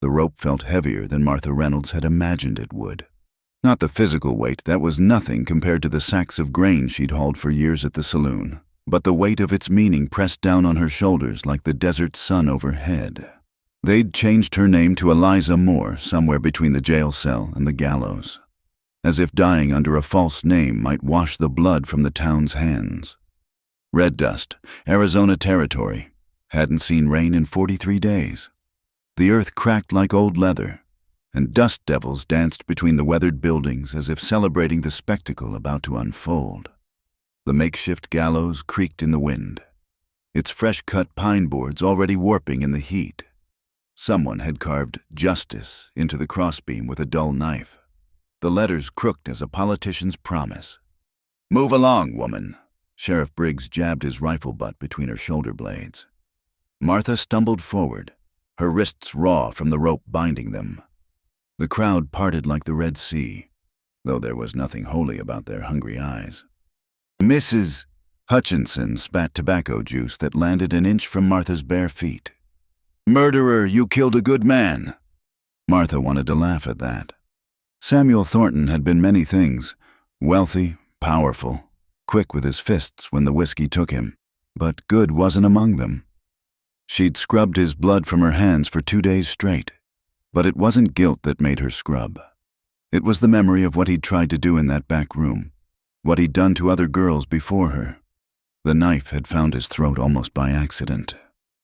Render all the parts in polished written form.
The rope felt heavier than Martha Reynolds had imagined it would. Not the physical weight, that was nothing compared to the sacks of grain she'd hauled for years at the saloon, but the weight of its meaning pressed down on her shoulders like the desert sun overhead. They'd changed her name to Eliza Moore somewhere between the jail cell and the gallows, as if dying under a false name might wash the blood from the town's hands. Red Dust, Arizona Territory, hadn't seen rain in 43 days. The earth cracked like old leather, and dust devils danced between the weathered buildings as if celebrating the spectacle about to unfold. The makeshift gallows creaked in the wind, its fresh-cut pine boards already warping in the heat. Someone had carved "Justice" into the crossbeam with a dull knife, the letters crooked as a politician's promise. "Move along, woman." Sheriff Briggs jabbed his rifle butt between her shoulder blades. Martha stumbled forward, her wrists raw from the rope binding them. The crowd parted like the Red Sea, though there was nothing holy about their hungry eyes. Mrs. Hutchinson spat tobacco juice that landed an inch from Martha's bare feet. "Murderer, you killed a good man." Martha wanted to laugh at that. Samuel Thornton had been many things: wealthy, powerful, quick with his fists when the whiskey took him, but good wasn't among them. She'd scrubbed his blood from her hands for 2 days straight, but it wasn't guilt that made her scrub. It was the memory of what he'd tried to do in that back room, what he'd done to other girls before her. The knife had found his throat almost by accident,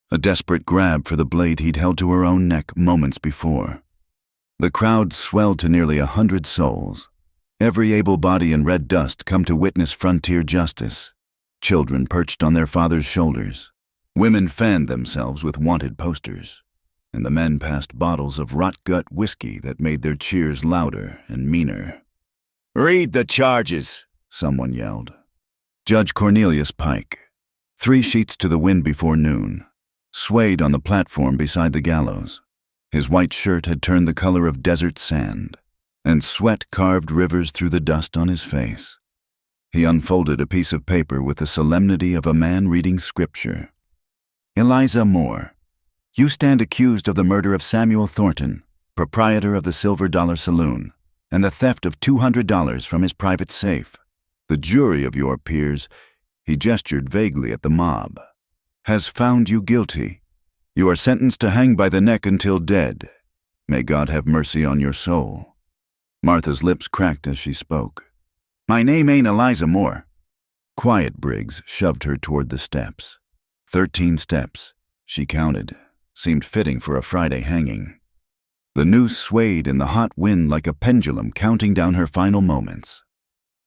a desperate grab for the blade he'd held to her own neck moments before. The crowd swelled to nearly 100 souls, every able body in Red Dust come to witness frontier justice. Children perched on their fathers' shoulders. Women fanned themselves with wanted posters, and the men passed bottles of rot-gut whiskey that made their cheers louder and meaner. "Read the charges," someone yelled. Judge Cornelius Pike, 3 sheets to the wind before noon, swayed on the platform beside the gallows. His white shirt had turned the color of desert sand, and sweat carved rivers through the dust on his face. He unfolded a piece of paper with the solemnity of a man reading scripture. "Eliza Moore, you stand accused of the murder of Samuel Thornton, proprietor of the Silver Dollar Saloon, and the theft of $200 from his private safe. The jury of your peers," he gestured vaguely at the mob, "has found you guilty. You are sentenced to hang by the neck until dead. May God have mercy on your soul." Martha's lips cracked as she spoke. "My name ain't Eliza Moore." Quiet Briggs shoved her toward the steps. 13 steps, she counted, seemed fitting for a Friday hanging. The noose swayed in the hot wind like a pendulum counting down her final moments.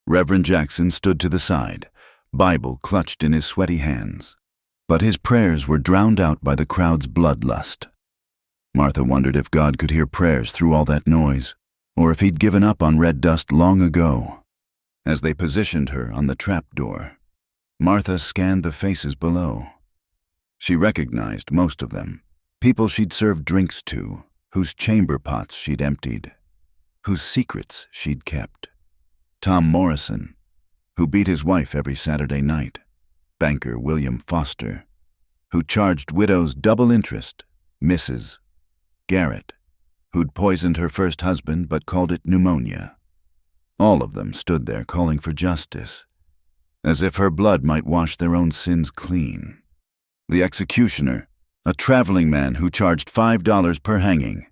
Reverend Jackson stood to the side, Bible clutched in his sweaty hands. But his prayers were drowned out by the crowd's bloodlust. Martha wondered if God could hear prayers through all that noise, or if he'd given up on Red Dust long ago. As they positioned her on the trapdoor, Martha scanned the faces below. She recognized most of them, people she'd served drinks to, whose chamber pots she'd emptied, whose secrets she'd kept. Tom Morrison, who beat his wife every Saturday night. Banker William Foster, who charged widows double interest. Mrs. Garrett, who'd poisoned her first husband but called it pneumonia. All of them stood there calling for justice, as if her blood might wash their own sins clean. The executioner, a traveling man who charged $5 per hanging,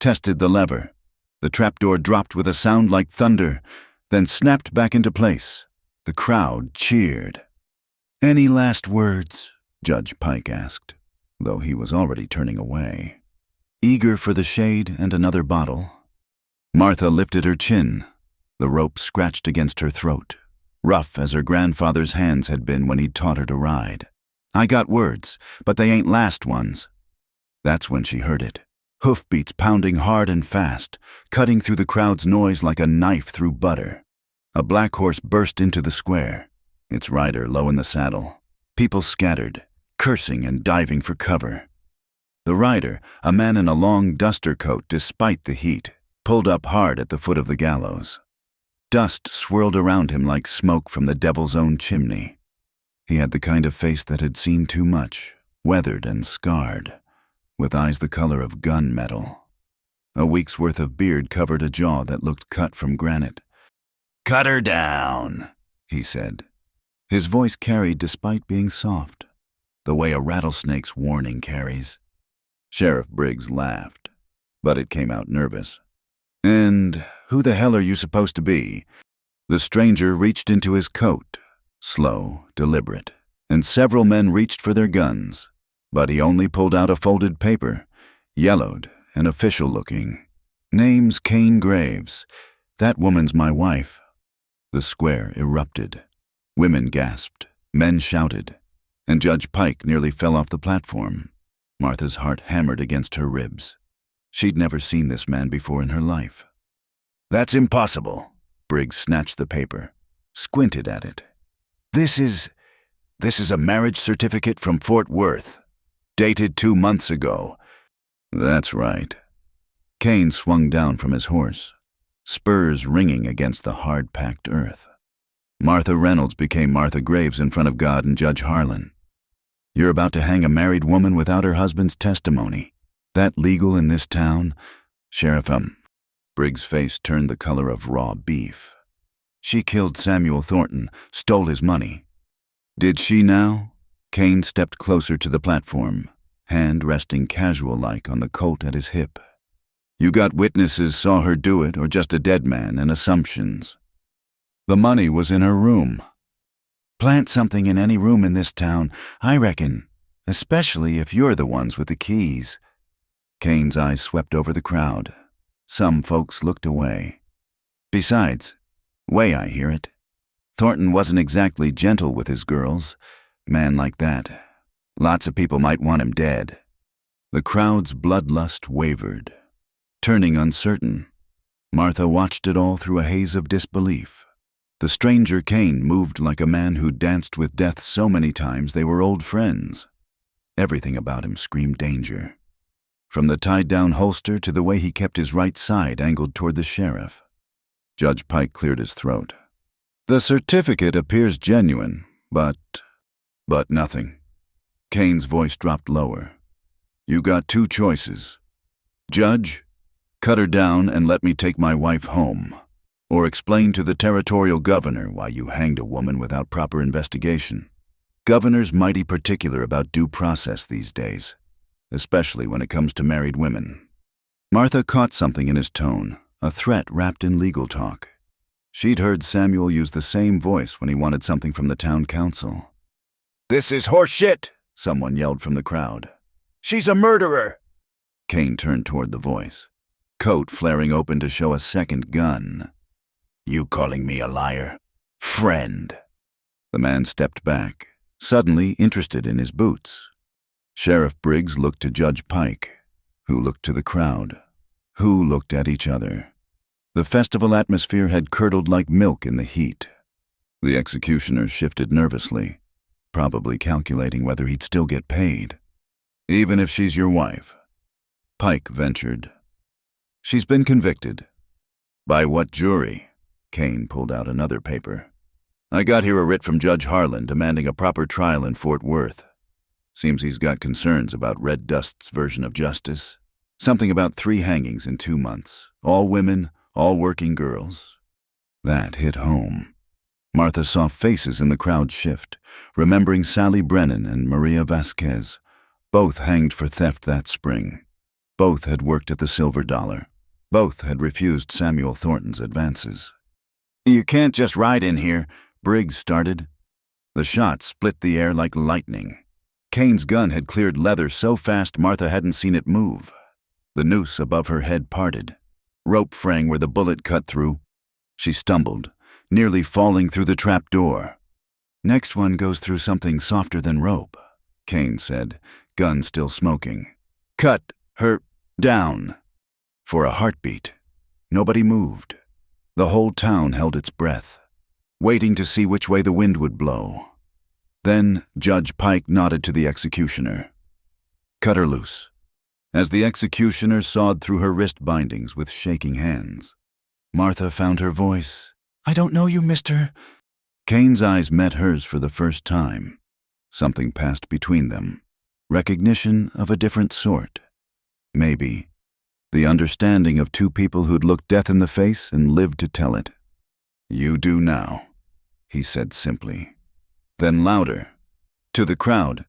tested the lever. The trapdoor dropped with a sound like thunder, then snapped back into place. The crowd cheered. "Any last words?" Judge Pike asked, though he was already turning away, eager for the shade and another bottle. Martha lifted her chin. The rope scratched against her throat, rough as her grandfather's hands had been when he'd taught her to ride. "I got words, but they ain't last ones." That's when she heard it. Hoofbeats pounding hard and fast, cutting through the crowd's noise like a knife through butter. A black horse burst into the square, its rider low in the saddle. People scattered, cursing and diving for cover. The rider, a man in a long duster coat despite the heat, pulled up hard at the foot of the gallows. Dust swirled around him like smoke from the devil's own chimney. He had the kind of face that had seen too much, weathered and scarred, with eyes the color of gunmetal. A week's worth of beard covered a jaw that looked cut from granite. "Cut her down," he said. His voice carried despite being soft, the way a rattlesnake's warning carries. Sheriff Briggs laughed, but it came out nervous. "And who the hell are you supposed to be?" The stranger reached into his coat, slow, deliberate, and several men reached for their guns, but he only pulled out a folded paper, yellowed and official-looking. "Name's Kane Graves. That woman's my wife." The square erupted. Women gasped, men shouted, and Judge Pike nearly fell off the platform. Martha's heart hammered against her ribs. She'd never seen this man before in her life. "That's impossible." Briggs snatched the paper, squinted at it. This is a marriage certificate from Fort Worth, dated 2 months ago." "That's right." Kane swung down from his horse, spurs ringing against the hard-packed earth. Martha Reynolds became Martha Graves in front of God and Judge Harlan. "You're about to hang a married woman without her husband's testimony. That legal in this town? Sheriff, Briggs' face turned the color of raw beef. "She killed Samuel Thornton, stole his money." "Did she now?" Kane stepped closer to the platform, hand resting casual-like on the Colt at his hip. "You got witnesses saw her do it, or just a dead man and assumptions?" "The money was in her room." "Plant something in any room in this town, I reckon, especially if you're the ones with the keys." Kane's eyes swept over the crowd. Some folks looked away. "Besides, way I hear it, Thornton wasn't exactly gentle with his girls. Man like that, lots of people might want him dead." The crowd's bloodlust wavered, turning uncertain. Martha watched it all through a haze of disbelief. The stranger Kane moved like a man who danced with death so many times they were old friends. Everything about him screamed danger, from the tied-down holster to the way he kept his right side angled toward the sheriff. Judge Pike cleared his throat. "The certificate appears genuine, but nothing." Kane's voice dropped lower. "You got 2 choices. Judge, cut her down and let me take my wife home, or explain to the territorial governor why you hanged a woman without proper investigation. Governor's mighty particular about due process these days, especially when it comes to married women." Martha caught something in his tone, a threat wrapped in legal talk. She'd heard Samuel use the same voice when he wanted something from the town council. "This is horseshit," someone yelled from the crowd. "She's a murderer." Kane turned toward the voice, coat flaring open to show a second gun. "You calling me a liar? Friend." The man stepped back, suddenly interested in his boots. Sheriff Briggs looked to Judge Pike, who looked to the crowd, who looked at each other. The festival atmosphere had curdled like milk in the heat. The executioner shifted nervously, probably calculating whether he'd still get paid. "Even if she's your wife?" Pike ventured. "She's been convicted." "By what jury?" Kane pulled out another paper. "I got here a writ from Judge Harlan demanding a proper trial in Fort Worth. Seems he's got concerns about Red Dust's version of justice. Something about 3 hangings in 2 months, all women, all working girls." That hit home. Martha saw faces in the crowd shift, remembering Sally Brennan and Maria Vasquez. Both hanged for theft that spring. Both had worked at the Silver Dollar. Both had refused Samuel Thornton's advances. "You can't just ride in here," Briggs started. The shot split the air like lightning. Kane's gun had cleared leather so fast Martha hadn't seen it move. The noose above her head parted. Rope fraying where the bullet cut through. She stumbled, nearly falling through the trap door. "Next one goes through something softer than rope," Kane said, gun still smoking. "Cut her down." For a heartbeat, nobody moved. The whole town held its breath, waiting to see which way the wind would blow. Then Judge Pike nodded to the executioner. "Cut her loose." As the executioner sawed through her wrist bindings with shaking hands, Martha found her voice. "I don't know you, mister." Kane's eyes met hers for the first time. Something passed between them. Recognition of a different sort. Maybe The understanding of two people who'd looked death in the face and lived to tell it. "You do now," he said simply. Then louder, to the crowd.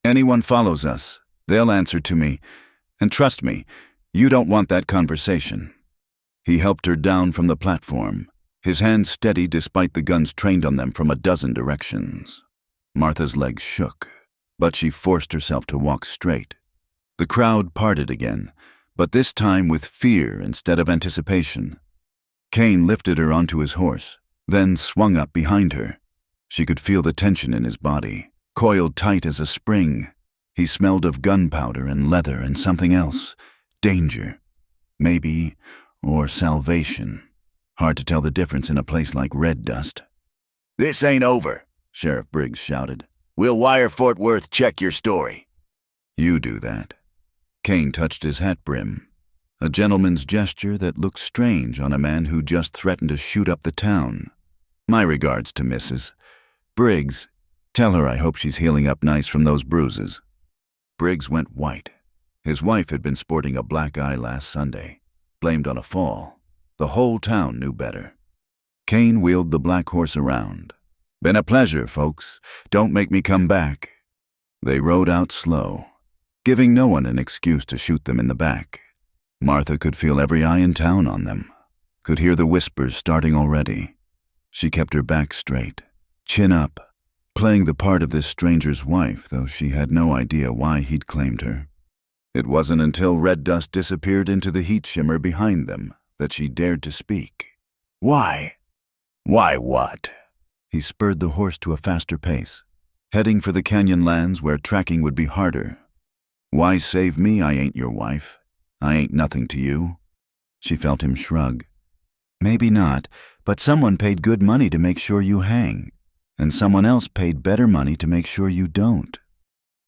"Anyone follows us, they'll answer to me. And trust me, you don't want that conversation." He helped her down from the platform, his hands steady despite the guns trained on them from a dozen directions. Martha's legs shook, but she forced herself to walk straight. The crowd parted again, but this time with fear instead of anticipation. Cain lifted her onto his horse, then swung up behind her. She could feel the tension in his body, coiled tight as a spring. He smelled of gunpowder and leather and something else. Danger. Maybe, or salvation. Hard to tell the difference in a place like Red Dust. "This ain't over," Sheriff Briggs shouted. "We'll wire Fort Worth, check your story." "You do that." Cain touched his hat brim, a gentleman's gesture that looked strange on a man who just threatened to shoot up the town. "My regards to Mrs. Briggs. Tell her I hope she's healing up nice from those bruises." Briggs went white. His wife had been sporting a black eye last Sunday, blamed on a fall. The whole town knew better. Cain wheeled the black horse around. "Been a pleasure, folks. Don't make me come back." They rode out slow, giving no one an excuse to shoot them in the back. Martha could feel every eye in town on them, could hear the whispers starting already. She kept her back straight, chin up, playing the part of this stranger's wife, though she had no idea why he'd claimed her. It wasn't until Red Dust disappeared into the heat shimmer behind them that she dared to speak. "Why? Why what?" He spurred the horse to a faster pace, heading for the canyon lands where tracking would be harder. "Why save me? I ain't your wife. I ain't nothing to you." She felt him shrug. "Maybe not, but someone paid good money to make sure you hang, and someone else paid better money to make sure you don't."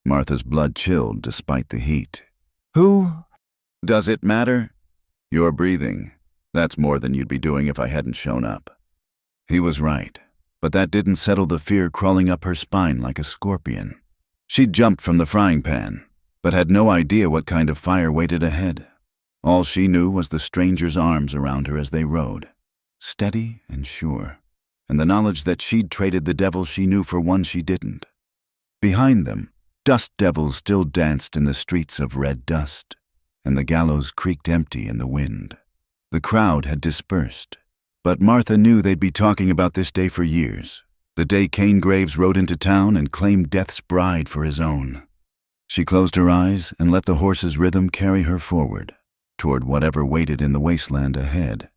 Martha's blood chilled despite the heat. "Who? Does it matter? You're breathing. That's more than you'd be doing if I hadn't shown up." He was right, but that didn't settle the fear crawling up her spine like a scorpion. She'd jumped from the frying pan, but had no idea what kind of fire waited ahead. All she knew was the stranger's arms around her as they rode, steady and sure, and the knowledge that she'd traded the devil she knew for one she didn't. Behind them, dust devils still danced in the streets of Red Dust, and the gallows creaked empty in the wind. The crowd had dispersed, but Martha knew they'd be talking about this day for years, the day Cain Graves rode into town and claimed Death's bride for his own. She closed her eyes and let the horse's rhythm carry her forward, toward whatever waited in the wasteland ahead.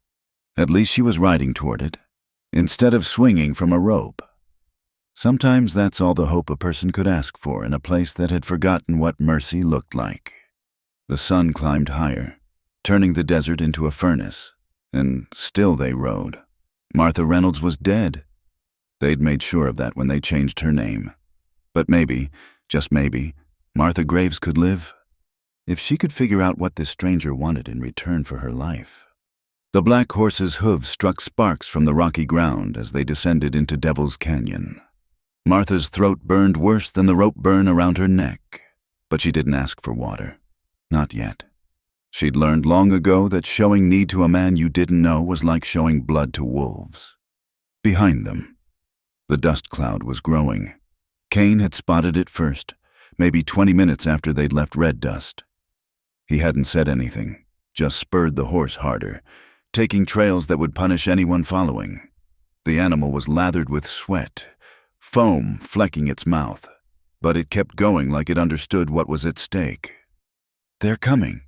At least she was riding toward it, instead of swinging from a rope. Sometimes that's all the hope a person could ask for in a place that had forgotten what mercy looked like. The sun climbed higher, turning the desert into a furnace, and still they rode. Martha Reynolds was dead. They'd made sure of that when they changed her name. But maybe, just maybe, Martha Graves could live, if she could figure out what this stranger wanted in return for her life. The black horse's hooves struck sparks from the rocky ground as they descended into Devil's Canyon. Martha's throat burned worse than the rope burn around her neck, but she didn't ask for water. Not yet. She'd learned long ago that showing need to a man you didn't know was like showing blood to wolves. Behind them, the dust cloud was growing. Cain had spotted it first, maybe 20 minutes after they'd left Red Dust. He hadn't said anything, just spurred the horse harder, taking trails that would punish anyone following. The animal was lathered with sweat, foam flecking its mouth, but it kept going like it understood what was at stake. "They're coming,"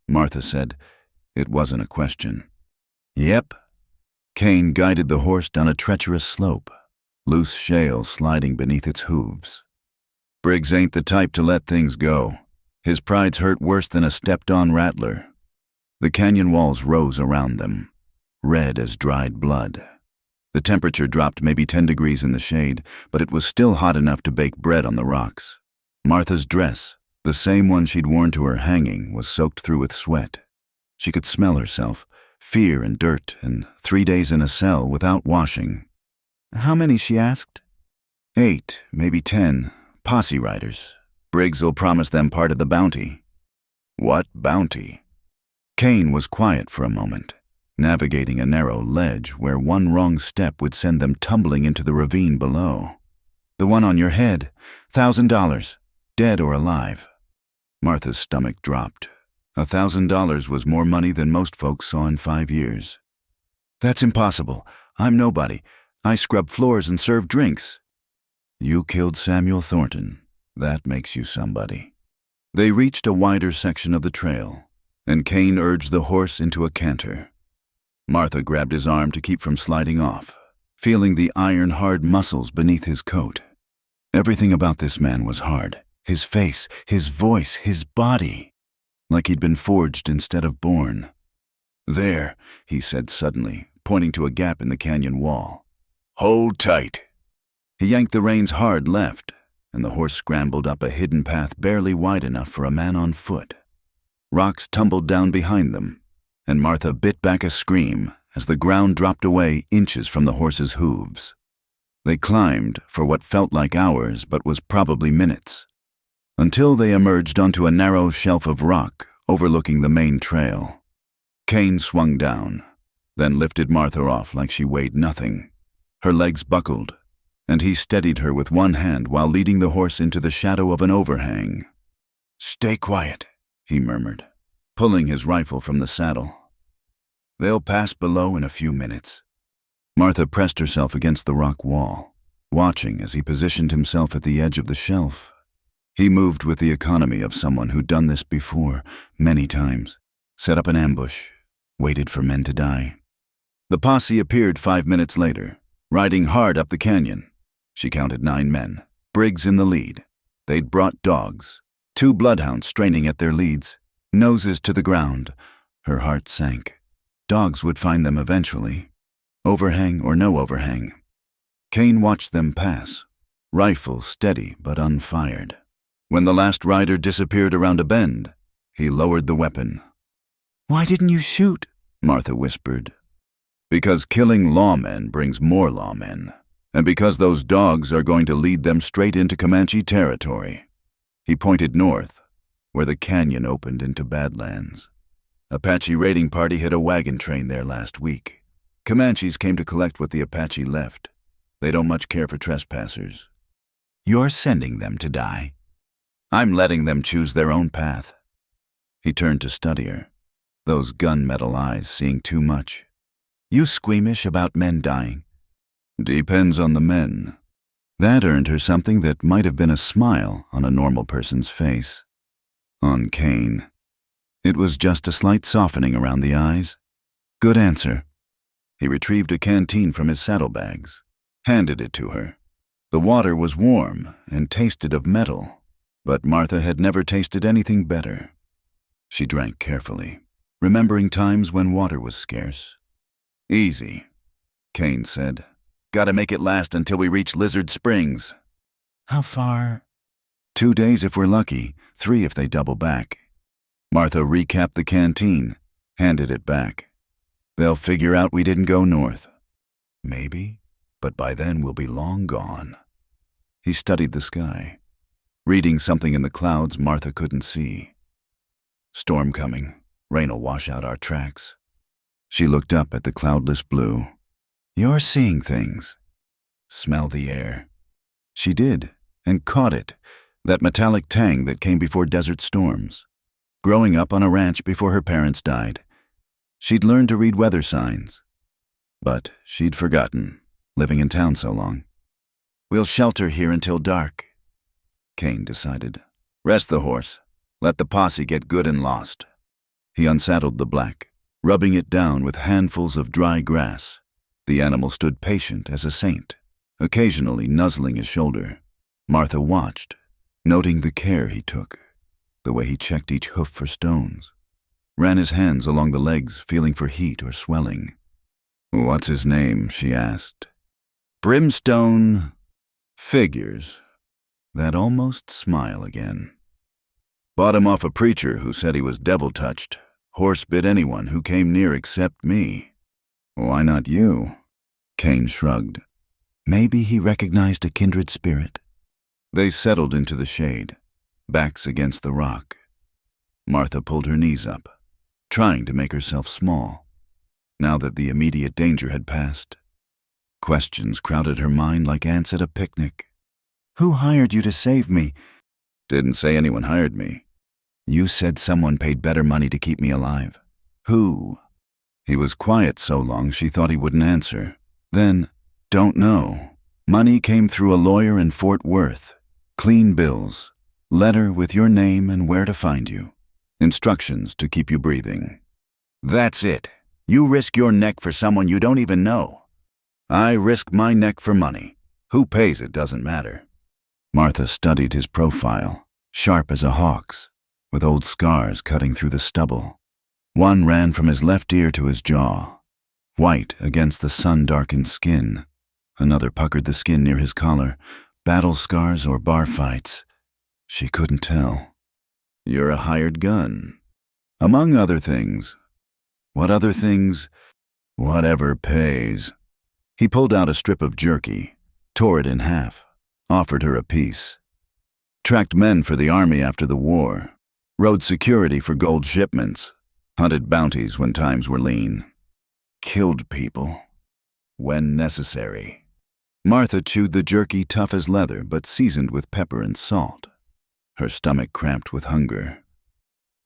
Martha said. It wasn't a question. "Yep." Cain guided the horse down a treacherous slope, loose shale sliding beneath its hooves. Briggs ain't the type to let things go. His pride's hurt worse than a stepped-on rattler. The canyon walls rose around them, red as dried blood. The temperature dropped maybe 10 degrees in the shade, but it was still hot enough to bake bread on the rocks. Martha's dress, the same one she'd worn to her hanging, was soaked through with sweat. She could smell herself, fear and dirt, and 3 days in a cell without washing. "How many?" she asked. 8, maybe 10, posse riders. Briggs'll promise them part of the bounty." "What bounty?" Kane was quiet for a moment, navigating a narrow ledge where one wrong step would send them tumbling into the ravine below. "The one on your head, $1,000, dead or alive." Martha's stomach dropped. $1,000 was more money than most folks saw in 5 years. "That's impossible. I'm nobody. I scrub floors and serve drinks." "You killed Samuel Thornton. That makes you somebody." They reached a wider section of the trail, and Kane urged the horse into a canter. Martha grabbed his arm to keep from sliding off, feeling the iron-hard muscles beneath his coat. Everything about this man was hard. His face, his voice, his body. Like he'd been forged instead of born. "There," he said suddenly, pointing to a gap in the canyon wall. "Hold tight." He yanked the reins hard left, and the horse scrambled up a hidden path barely wide enough for a man on foot. Rocks tumbled down behind them, and Martha bit back a scream as the ground dropped away inches from the horse's hooves. They climbed for what felt like hours but was probably minutes, until they emerged onto a narrow shelf of rock overlooking the main trail. Kane swung down, then lifted Martha off like she weighed nothing. Her legs buckled, and he steadied her with one hand while leading the horse into the shadow of an overhang. "Stay quiet," he murmured, pulling his rifle from the saddle. "They'll pass below in a few minutes." Martha pressed herself against the rock wall, watching as he positioned himself at the edge of the shelf. He moved with the economy of someone who'd done this before, many times. Set up an ambush, waited for men to die. The posse appeared 5 minutes later, riding hard up the canyon. She counted 9 men, Briggs in the lead. They'd brought dogs, 2 bloodhounds straining at their leads, noses to the ground. Her heart sank. Dogs would find them eventually, overhang or no overhang. Kane watched them pass, rifle steady but unfired. When the last rider disappeared around a bend, he lowered the weapon. "Why didn't you shoot?" Martha whispered. "Because killing lawmen brings more lawmen, and because those dogs are going to lead them straight into Comanche territory." He pointed north, where the canyon opened into Badlands. Apache raiding party hit a wagon train there last week. Comanches came to collect what the Apache left. They don't much care for trespassers. "You're sending them to die." "I'm letting them choose their own path." He turned to study her, those gunmetal eyes seeing too much. "You squeamish about men dying?" "Depends on the men." That earned her something that might have been a smile on a normal person's face. On Kane, it was just a slight softening around the eyes. "Good answer." He retrieved a canteen from his saddlebags, handed it to her. The water was warm and tasted of metal, but Martha had never tasted anything better. She drank carefully, remembering times when water was scarce. "Easy," Kane said. "Gotta make it last until we reach Lizard Springs." "How far?" 2 days if we're lucky, 3 if they double back." Martha recapped the canteen, handed it back. "They'll figure out we didn't go north." "Maybe, but by then we'll be long gone." He studied the sky, reading something in the clouds Martha couldn't see. "Storm coming. Rain'll wash out our tracks." She looked up at the cloudless blue. "You're seeing things." "Smell the air." She did, and caught it, that metallic tang that came before desert storms. Growing up on a ranch before her parents died, she'd learned to read weather signs. But she'd forgotten, living in town so long. "We'll shelter here until dark," Kane decided. "Rest the horse. Let the posse get good and lost." He unsaddled the black, rubbing it down with handfuls of dry grass. The animal stood patient as a saint, occasionally nuzzling his shoulder. Martha watched, noting the care he took, the way he checked each hoof for stones, ran his hands along the legs, feeling for heat or swelling. "What's his name?" she asked. "Brimstone." "Figures." That almost smile again. "Bought him off a preacher who said he was devil-touched. Horse bit anyone who came near except me." "Why not you?" Kane shrugged. Maybe he recognized a kindred spirit. They settled into the shade, backs against the rock. Martha pulled her knees up, trying to make herself small. Now that the immediate danger had passed, questions crowded her mind like ants at a picnic. Who hired you to save me? Didn't say anyone hired me. You said someone paid better money to keep me alive. Who? He was quiet so long she thought he wouldn't answer. Then, don't know. Money came through a lawyer in Fort Worth. Clean bills. Letter with your name and where to find you. Instructions to keep you breathing. That's it. You risk your neck for someone you don't even know. I risk my neck for money. Who pays it doesn't matter. Martha studied his profile, sharp as a hawk's, with old scars cutting through the stubble. One ran from his left ear to his jaw, white against the sun-darkened skin. Another puckered the skin near his collar, battle scars or bar fights. She couldn't tell. You're a hired gun. Among other things. What other things? Whatever pays. He pulled out a strip of jerky, tore it in half, offered her a piece. Tracked men for the army after the war. Rode security for gold shipments. Hunted bounties when times were lean. Killed people. When necessary. Martha chewed the jerky tough as leather but seasoned with pepper and salt. Her stomach cramped with hunger.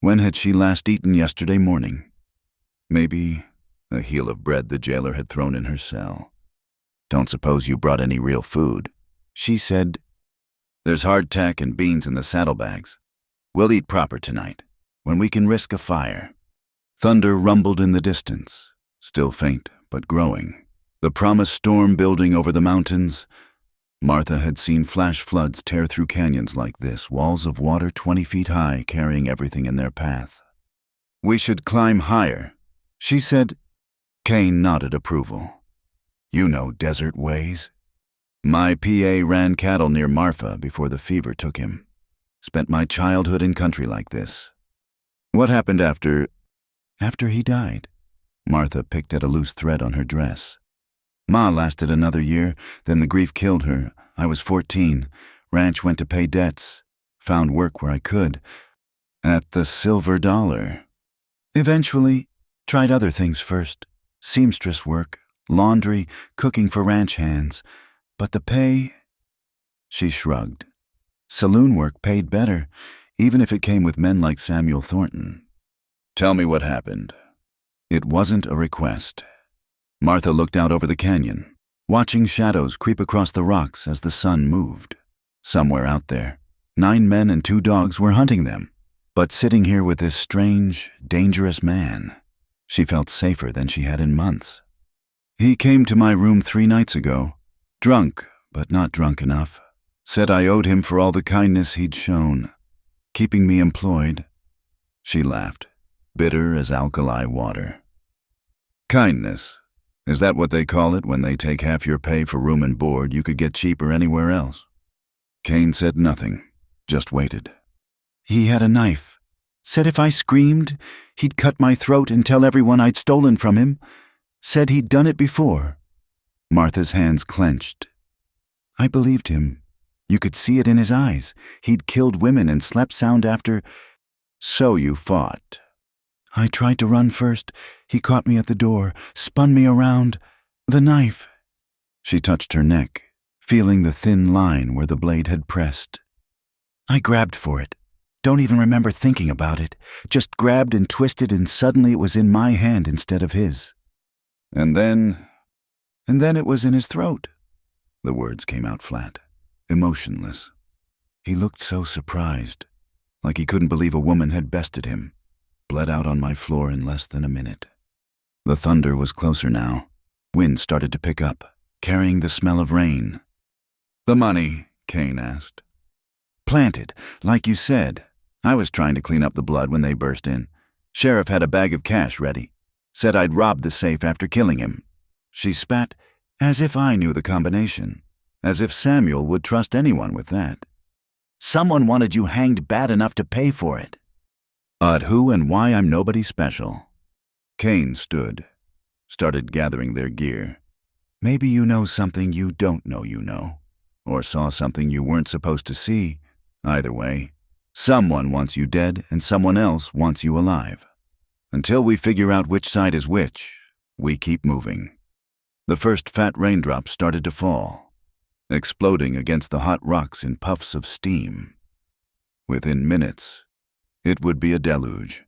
When had she last eaten? Yesterday morning? Maybe a heel of bread the jailer had thrown in her cell. Don't suppose you brought any real food? She said, There's hardtack and beans in the saddlebags. We'll eat proper tonight, when we can risk a fire. Thunder rumbled in the distance, still faint but growing. The promised storm building over the mountains. Martha had seen flash floods tear through canyons like this, walls of water 20 feet high carrying everything in their path. We should climb higher, she said. Kane nodded approval. You know desert ways? My PA ran cattle near Marfa before the fever took him. Spent my childhood in country like this. What happened after he died? Martha picked at a loose thread on her dress. Ma lasted another year, then the grief killed her. I was 14. Ranch went to pay debts. Found work where I could. At the Silver Dollar. Eventually, tried other things first. Seamstress work, laundry, cooking for ranch hands. But the pay... She shrugged. Saloon work paid better, even if it came with men like Samuel Thornton. Tell me what happened. It wasn't a request. Martha looked out over the canyon, watching shadows creep across the rocks as the sun moved. Somewhere out there, 9 men and 2 dogs were hunting them. But sitting here with this strange, dangerous man, she felt safer than she had in months. He came to my room 3 nights ago, drunk, but not drunk enough. Said I owed him for all the kindness he'd shown, keeping me employed. She laughed, bitter as alkali water. Kindness. Is that what they call it when they take half your pay for room and board you could get cheaper anywhere else? Kane said nothing, just waited. He had a knife. Said if I screamed, he'd cut my throat and tell everyone I'd stolen from him. Said he'd done it before. Martha's hands clenched. I believed him. You could see it in his eyes. He'd killed women and slept sound after. So you fought. I tried to run first. He caught me at the door, spun me around. The knife. She touched her neck, feeling the thin line where the blade had pressed. I grabbed for it. Don't even remember thinking about it. Just grabbed and twisted, and suddenly it was in my hand instead of his. And then it was in his throat. The words came out flat, emotionless. He looked so surprised, like he couldn't believe a woman had bested him. Bled out on my floor in less than a minute. The thunder was closer now. Wind started to pick up, carrying the smell of rain. The money, Kane asked. Planted, like you said. I was trying to clean up the blood when they burst in. Sheriff had a bag of cash ready. Said I'd robbed the safe after killing him. She spat, as if I knew the combination. As if Samuel would trust anyone with that. Someone wanted you hanged bad enough to pay for it. Who and why I'm nobody special. Kane stood, started gathering their gear. Maybe you know something you don't know you know, or saw something you weren't supposed to see. Either way, someone wants you dead and someone else wants you alive. Until we figure out which side is which, we keep moving. The first fat raindrops started to fall, exploding against the hot rocks in puffs of steam. Within minutes, it would be a deluge.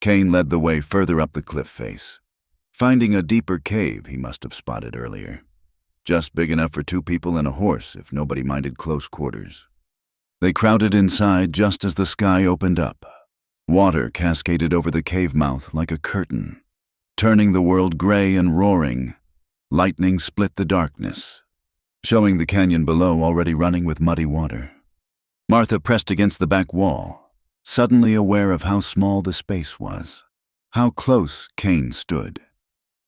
Kane led the way further up the cliff face, finding a deeper cave he must have spotted earlier. Just big enough for 2 people and a horse if nobody minded close quarters. They crowded inside just as the sky opened up. Water cascaded over the cave mouth like a curtain, turning the world gray and roaring. Lightning split the darkness, showing the canyon below already running with muddy water. Martha pressed against the back wall, suddenly aware of how small the space was, how close Kane stood.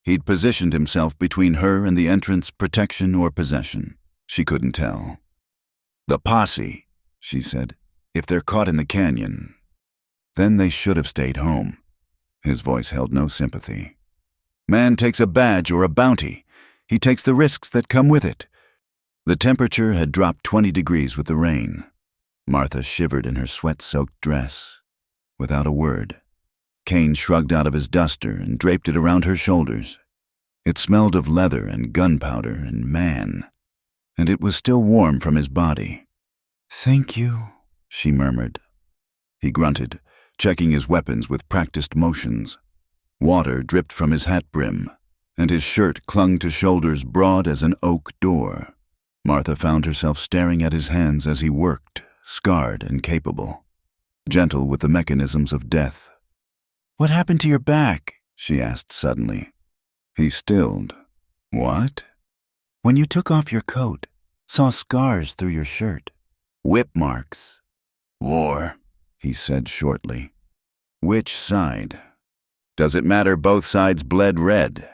He'd positioned himself between her and the entrance, protection or possession. She couldn't tell. "The posse," she said. "If they're caught in the canyon, then they should have stayed home." His voice held no sympathy. "Man takes a badge or a bounty. He takes the risks that come with it." The temperature had dropped 20 degrees with the rain. Martha shivered in her sweat-soaked dress. Without a word, Kane shrugged out of his duster and draped it around her shoulders. It smelled of leather and gunpowder and man, and it was still warm from his body. "Thank you," she murmured. He grunted, checking his weapons with practiced motions. Water dripped from his hat brim, and his shirt clung to shoulders broad as an oak door. Martha found herself staring at his hands as he worked, scarred and capable, gentle with the mechanisms of death. "What happened to your back?" she asked suddenly. He stilled. "What?" "When you took off your coat, saw scars through your shirt. Whip marks." "War," he said shortly. "Which side? Does it matter both sides bled red?"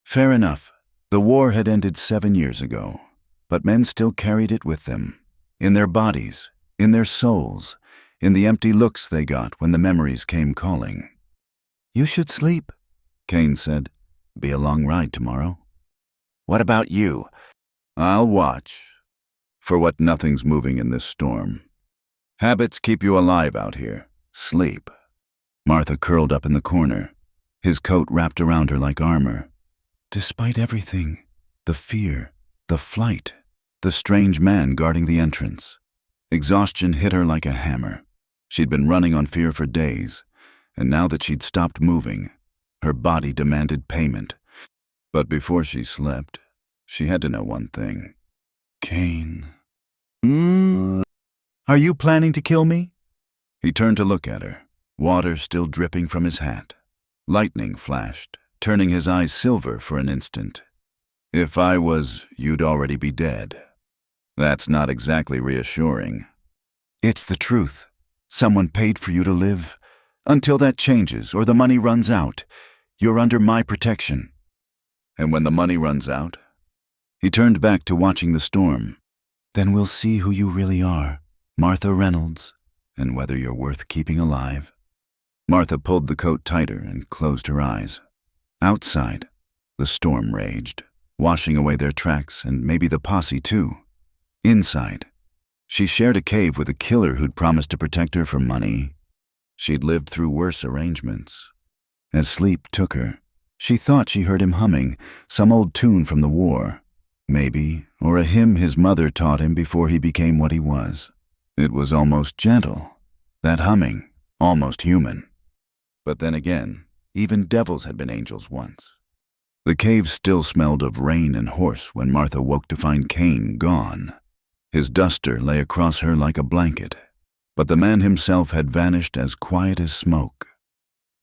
Fair enough. The war had ended 7 years ago, but men still carried it with them, in their bodies, in their souls, in the empty looks they got when the memories came calling. "You should sleep," Kane said. "Be a long ride tomorrow." "What about you?" "I'll watch. For what nothing's moving in this storm. Habits keep you alive out here. Sleep." Martha curled up in the corner, his coat wrapped around her like armor. Despite everything, the fear, the flight, the strange man guarding the entrance, exhaustion hit her like a hammer. She'd been running on fear for days, and now that she'd stopped moving, her body demanded payment. But before she slept, she had to know one thing. "Kane. Are you planning to kill me?" He turned to look at her, water still dripping from his hat. Lightning flashed, turning his eyes silver for an instant. "If I was, you'd already be dead." That's not exactly reassuring. "It's the truth. Someone paid for you to live. Until that changes or the money runs out, you're under my protection." "And when the money runs out?" He turned back to watching the storm. "Then we'll see who you really are, Martha Reynolds, and whether you're worth keeping alive." Martha pulled the coat tighter and closed her eyes. Outside, the storm raged, washing away their tracks and maybe the posse too. Inside, she shared a cave with a killer who'd promised to protect her for money. She'd lived through worse arrangements. As sleep took her, she thought she heard him humming some old tune from the war, maybe, or a hymn his mother taught him before he became what he was. It was almost gentle, that humming, almost human. But then again, even devils had been angels once. The cave still smelled of rain and horse when Martha woke to find Kane gone. His duster lay across her like a blanket, but the man himself had vanished as quiet as smoke.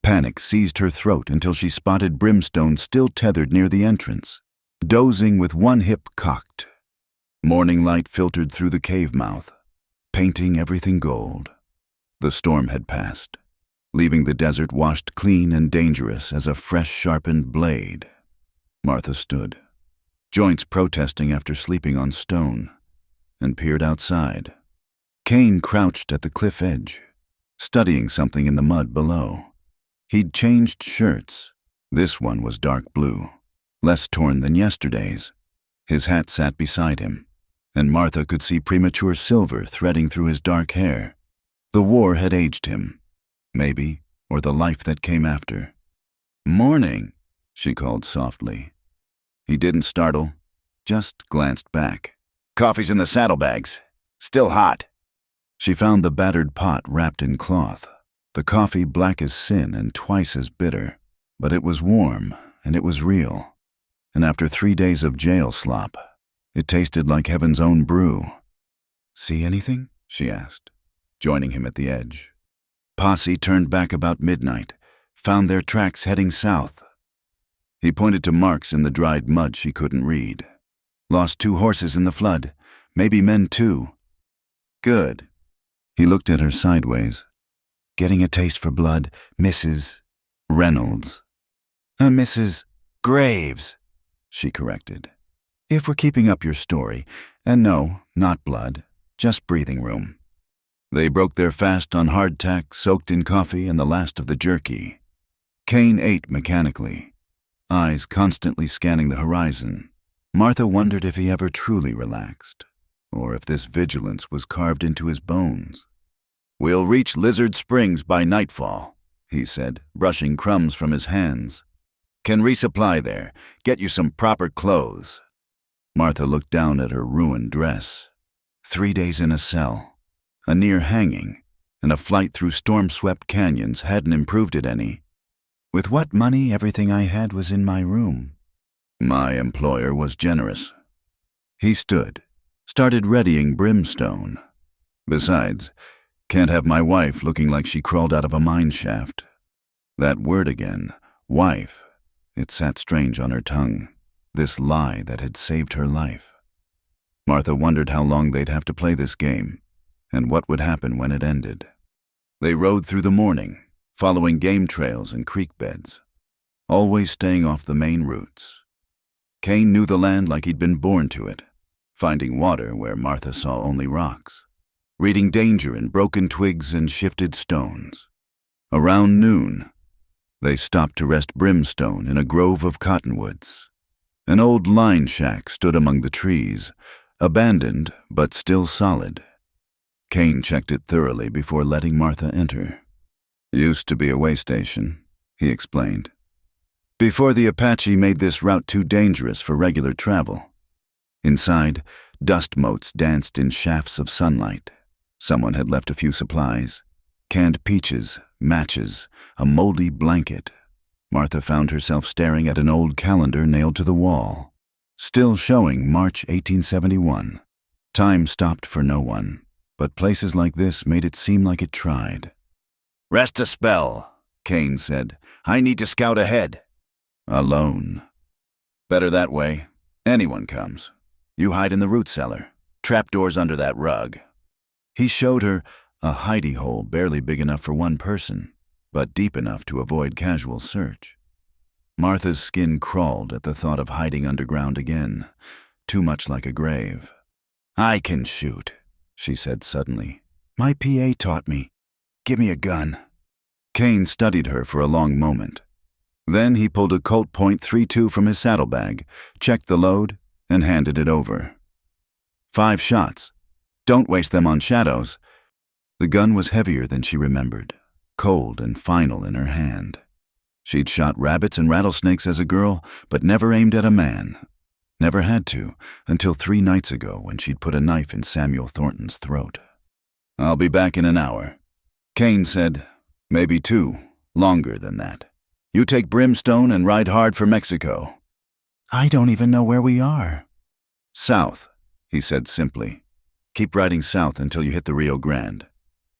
Panic seized her throat until she spotted Brimstone still tethered near the entrance, dozing with one hip cocked. Morning light filtered through the cave mouth, painting everything gold. The storm had passed, leaving the desert washed clean and dangerous as a fresh sharpened blade. Martha stood, joints protesting after sleeping on stone, and peered outside. Kane crouched at the cliff edge, studying something in the mud below. He'd changed shirts. This one was dark blue, less torn than yesterday's. His hat sat beside him, and Martha could see premature silver threading through his dark hair. The war had aged him. Maybe, or the life that came after. "Morning," she called softly. He didn't startle, just glanced back. "Coffee's in the saddlebags. Still hot." She found the battered pot wrapped in cloth, the coffee black as sin and twice as bitter. But it was warm, and it was real. And after 3 days of jail slop, it tasted like heaven's own brew. "See anything?" she asked, joining him at the edge. Posse turned back about midnight, found their tracks heading south. He pointed to marks in the dried mud she couldn't read. "Lost 2 horses in the flood, maybe men too." "Good." He looked at her sideways. "Getting a taste for blood, Mrs. Reynolds." "Mrs. Graves," she corrected. "If we're keeping up your story. And no, not blood, just breathing room." They broke their fast on hardtack soaked in coffee and the last of the jerky. Kane ate mechanically, eyes constantly scanning the horizon. Martha wondered if he ever truly relaxed, or if this vigilance was carved into his bones. "We'll reach Lizard Springs by nightfall," he said, brushing crumbs from his hands. "Can resupply there, get you some proper clothes." Martha looked down at her ruined dress. 3 days in a cell, a near hanging, and a flight through storm-swept canyons hadn't improved it any. "With what money, everything I had was in my room." "My employer was generous." He stood, started readying brimstone. "Besides, can't have my wife looking like she crawled out of a mine shaft." That word again, wife, it sat strange on her tongue, this lie that had saved her life. Martha wondered how long they'd have to play this game, and what would happen when it ended. They rode through the morning, following game trails and creek beds, always staying off the main routes. Kane knew the land like he'd been born to it, finding water where Martha saw only rocks, reading danger in broken twigs and shifted stones. Around noon, they stopped to rest brimstone in a grove of cottonwoods. An old line shack stood among the trees, abandoned but still solid. Kane checked it thoroughly before letting Martha enter. "Used to be a way station," he explained, "before the Apache made this route too dangerous for regular travel." Inside, dust motes danced in shafts of sunlight. Someone had left a few supplies: canned peaches, matches, a moldy blanket. Martha found herself staring at an old calendar nailed to the wall, still showing March 1871. Time stopped for no one, but places like this made it seem like it tried. "Rest a spell," Kane said. "I need to scout ahead." "Alone." "Better that way. Anyone comes. You hide in the root cellar. Trapdoors under that rug." He showed her a hidey hole barely big enough for one person, but deep enough to avoid casual search. Martha's skin crawled at the thought of hiding underground again, too much like a grave. "I can shoot," she said suddenly. "My PA taught me. Give me a gun." Kane studied her for a long moment. Then he pulled a Colt .32 from his saddlebag, checked the load, and handed it over. "5 shots. Don't waste them on shadows." The gun was heavier than she remembered, cold and final in her hand. She'd shot rabbits and rattlesnakes as a girl, but never aimed at a man. Never had to, until 3 nights ago when she'd put a knife in Samuel Thornton's throat. "I'll be back in an hour." Kane said, "Maybe 2, longer than that. You take brimstone and ride hard for Mexico." "I don't even know where we are." "South," he said simply. "Keep riding south until you hit the Rio Grande.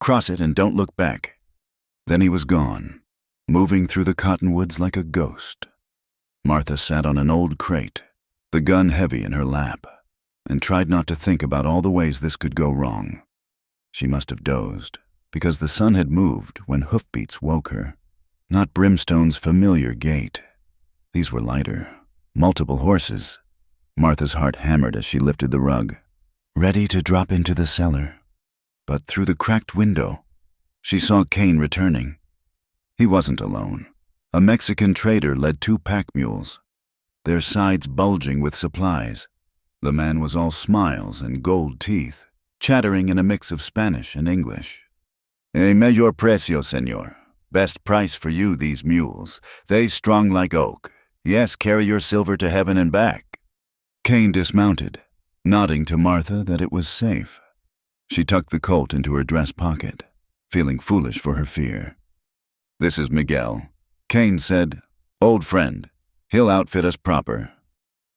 Cross it and don't look back." Then he was gone, moving through the cottonwoods like a ghost. Martha sat on an old crate, the gun heavy in her lap, and tried not to think about all the ways this could go wrong. She must have dozed, because the sun had moved when hoofbeats woke her. Not Brimstone's familiar gait. These were lighter, multiple horses. Martha's heart hammered as she lifted the rug, ready to drop into the cellar. But through the cracked window, she saw Kane returning. He wasn't alone. A Mexican trader led 2 pack mules, their sides bulging with supplies. The man was all smiles and gold teeth, chattering in a mix of Spanish and English. "A mayor precio, señor. Best price for you, these mules. They strong like oak. Yes, carry your silver to heaven and back. Cain dismounted, nodding to Martha that it was safe. She tucked the colt into her dress pocket, feeling foolish for her fear. This is Miguel. Cain said, old friend. He'll outfit us proper.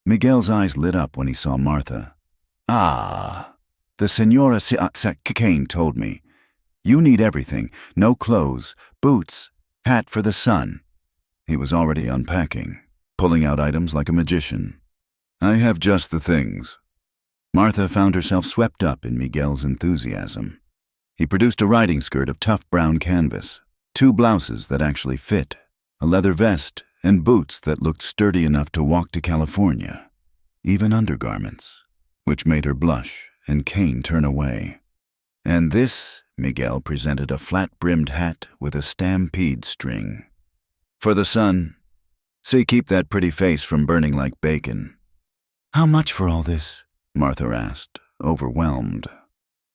Miguel's eyes lit up when he saw Martha. Ah, the Senora Cain told me. You need everything, no clothes, boots, hat for the sun. He was already unpacking, pulling out items like a magician. I have just the things. Martha found herself swept up in Miguel's enthusiasm. He produced a riding skirt of tough brown canvas, 2 blouses that actually fit, a leather vest, and boots that looked sturdy enough to walk to California, even undergarments, which made her blush and Cain turn away. And this, Miguel presented a flat-brimmed hat with a stampede string. For the sun. See, keep that pretty face from burning like bacon. How much for all this? Martha asked, overwhelmed.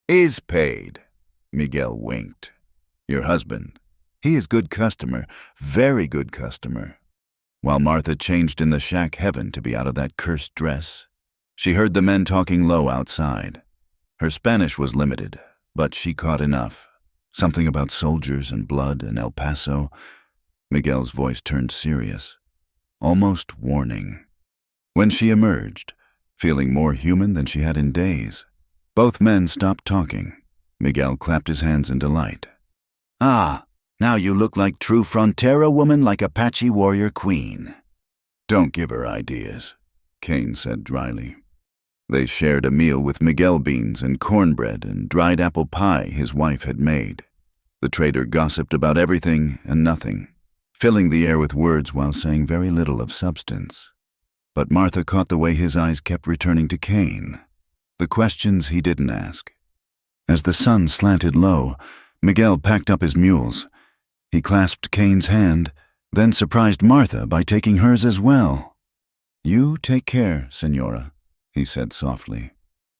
Is paid. Miguel winked. Your husband. He is good customer, very good customer. While Martha changed in the shack heaven to be out of that cursed dress, she heard the men talking low outside. Her Spanish was limited, but she caught enough. Something about soldiers and blood and El Paso. Miguel's voice turned serious, almost warning. When she emerged, feeling more human than she had in days, both men stopped talking. Miguel clapped his hands in delight. Ah, now you look like true frontera woman, like Apache warrior queen. Don't give her ideas, Cain said dryly. They shared a meal with Miguel beans and cornbread and dried apple pie his wife had made. The trader gossiped about everything and nothing, filling the air with words while saying very little of substance. But Martha caught the way his eyes kept returning to Cain, the questions he didn't ask. As the sun slanted low, Miguel packed up his mules. He clasped Cain's hand, then surprised Martha by taking hers as well. You take care, Senora, he said softly.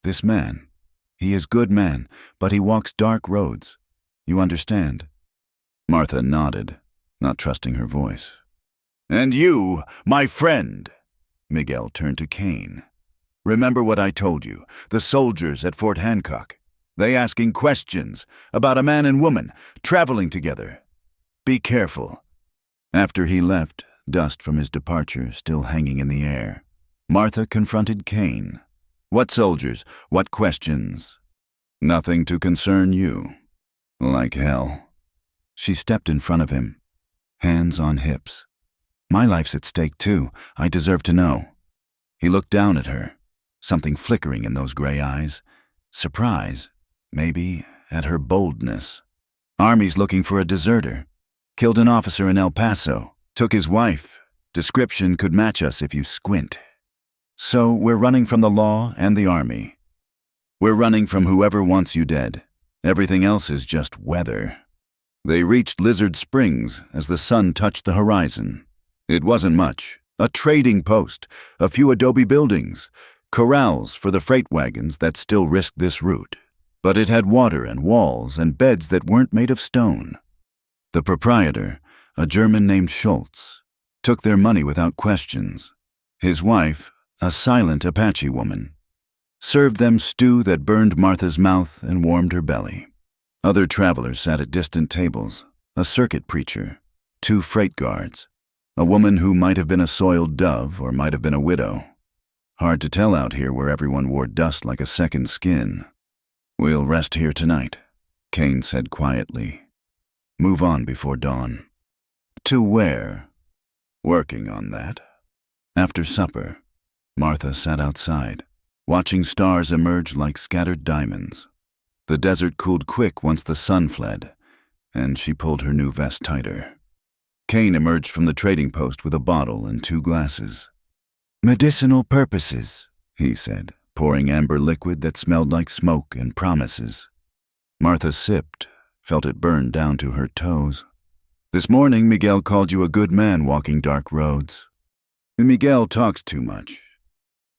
This man, he is good man, but he walks dark roads. You understand? Martha nodded, not trusting her voice. And you, my friend. Miguel turned to Cain. Remember what I told you, the soldiers at Fort Hancock. They asking questions about a man and woman traveling together. Be careful. After he left, dust from his departure still hanging in the air, Martha confronted Cain. What soldiers? What questions? Nothing to concern you. Like hell. She stepped in front of him, hands on hips. My life's at stake too. I deserve to know. He looked down at her, something flickering in those gray eyes. Surprise, maybe, at her boldness. Army's looking for a deserter. Killed an officer in El Paso. Took his wife. Description could match us if you squint. So we're running from the law and the army. We're running from whoever wants you dead. Everything else is just weather. They reached Lizard Springs as the sun touched the horizon. It wasn't much. A trading post, a few adobe buildings, corrals for the freight wagons that still risked this route. But it had water and walls and beds that weren't made of stone. The proprietor, a German named Schultz, took their money without questions. His wife, a silent Apache woman, served them stew that burned Martha's mouth and warmed her belly. Other travelers sat at distant tables, a circuit preacher, 2 freight guards, a woman who might have been a soiled dove or might have been a widow. Hard to tell out here where everyone wore dust like a second skin. We'll rest here tonight, Cain said quietly. Move on before dawn. To where? Working on that. After supper, Martha sat outside, watching stars emerge like scattered diamonds. The desert cooled quick once the sun fled, and she pulled her new vest tighter. Cain emerged from the trading post with a bottle and 2 glasses. Medicinal purposes, he said, pouring amber liquid that smelled like smoke and promises. Martha sipped, felt it burn down to her toes. This morning, Miguel called you a good man walking dark roads. Miguel talks too much.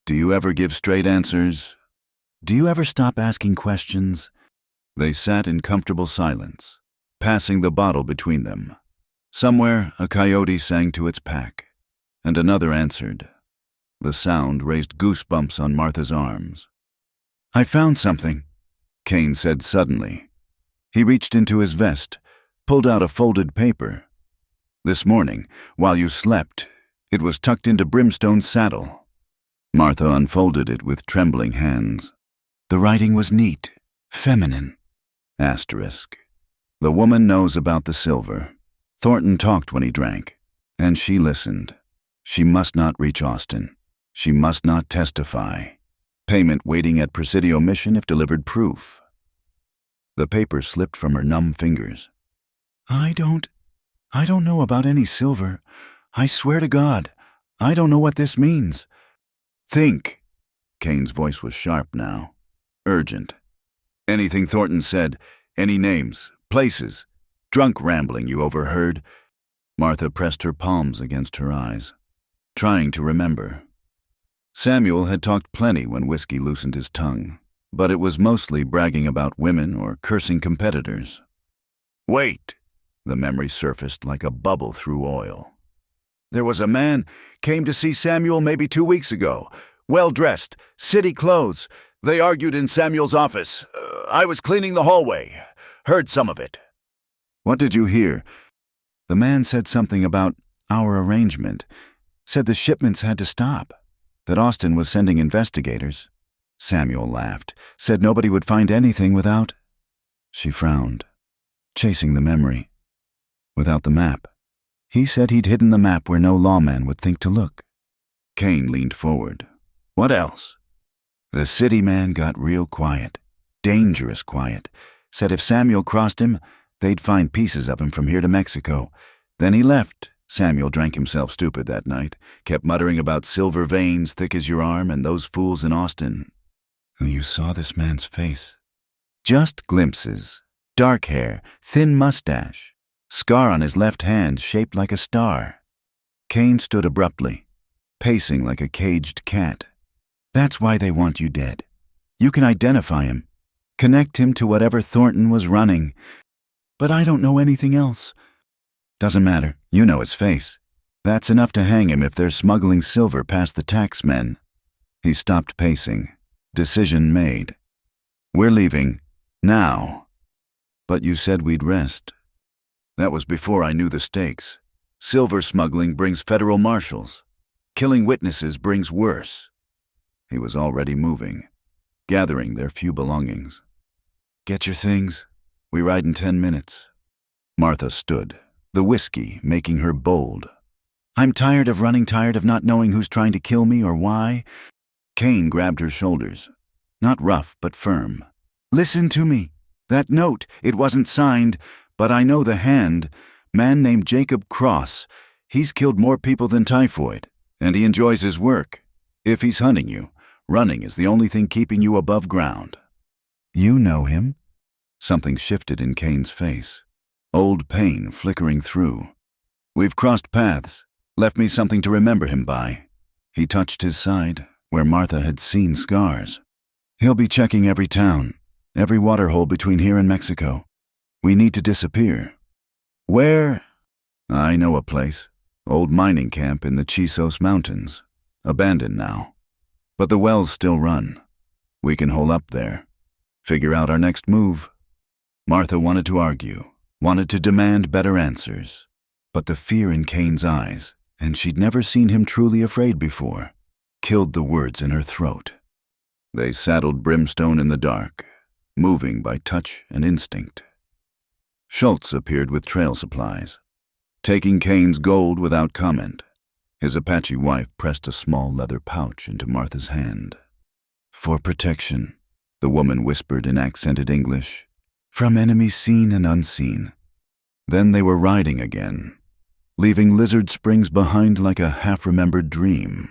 Do you ever give straight answers? Do you ever stop asking questions? They sat in comfortable silence, passing the bottle between them. Somewhere, a coyote sang to its pack, and another answered. The sound raised goosebumps on Martha's arms. "I found something," Kane said suddenly. He reached into his vest, pulled out a folded paper. "This morning, while you slept, it was tucked into Brimstone's saddle." Martha unfolded it with trembling hands. The writing was neat, feminine. Asterisk. "The woman knows about the silver. Thornton talked when he drank, and she listened. She must not reach Austin. She must not testify. Payment waiting at Presidio Mission if delivered proof." The paper slipped from her numb fingers. I don't know about any silver. I swear to God, I don't know what this means." "Think." Kane's voice was sharp now, urgent. "Anything Thornton said, any names, places, drunk rambling you overheard." Martha pressed her palms against her eyes, trying to remember. Samuel had talked plenty when whiskey loosened his tongue, but it was mostly bragging about women or cursing competitors. "Wait!" The memory surfaced like a bubble through oil. "There was a man came to see Samuel maybe 2 weeks ago. Well-dressed, city clothes. They argued in Samuel's office. I was cleaning the hallway. Heard some of it." "What did you hear?" "The man said something about our arrangement. Said the shipments had to stop. That Austin was sending investigators." Samuel laughed. "Said nobody would find anything without—" She frowned, chasing the memory. "Without the map. He said he'd hidden the map where no lawman would think to look." Kane leaned forward. "What else?" "The city man got real quiet. Dangerous quiet. Said if Samuel crossed him, they'd find pieces of him from here to Mexico. Then he left. Samuel drank himself stupid that night, kept muttering about silver veins thick as your arm and those fools in Austin." "You saw this man's face?" "Just glimpses. Dark hair, thin mustache, scar on his left hand shaped like a star." Kane stood abruptly, pacing like a caged cat. "That's why they want you dead. You can identify him, connect him to whatever Thornton was running. But I don't know anything else." "Doesn't matter. You know his face. That's enough to hang him if they're smuggling silver past the taxmen." He stopped pacing. Decision made. "We're leaving. Now." "But you said we'd rest." "That was before I knew the stakes. Silver smuggling brings federal marshals. Killing witnesses brings worse." He was already moving, gathering their few belongings. "Get your things. We ride in 10 minutes." Martha stood, the whiskey making her bold. "I'm tired of running, tired of not knowing who's trying to kill me or why." Kane grabbed her shoulders, not rough but firm. "Listen to me. That note, it wasn't signed, but I know the hand. Man named Jacob Cross. He's killed more people than typhoid, and he enjoys his work. If he's hunting you, running is the only thing keeping you above ground." "You know him?" Something shifted in Kane's face, old pain flickering through. "We've crossed paths, left me something to remember him by." He touched his side, where Martha had seen scars. "He'll be checking every town, every waterhole between here and Mexico. We need to disappear." "Where?" "I know a place. Old mining camp in the Chisos Mountains. Abandoned now. But the wells still run. We can hole up there. Figure out our next move." Martha wanted to argue, wanted to demand better answers. But the fear in Kane's eyes, and she'd never seen him truly afraid before, killed the words in her throat. They saddled Brimstone in the dark, moving by touch and instinct. Schultz appeared with trail supplies, taking Kane's gold without comment. His Apache wife pressed a small leather pouch into Martha's hand. "For protection," the woman whispered in accented English, "from enemies seen and unseen." Then they were riding again, leaving Lizard Springs behind like a half-remembered dream.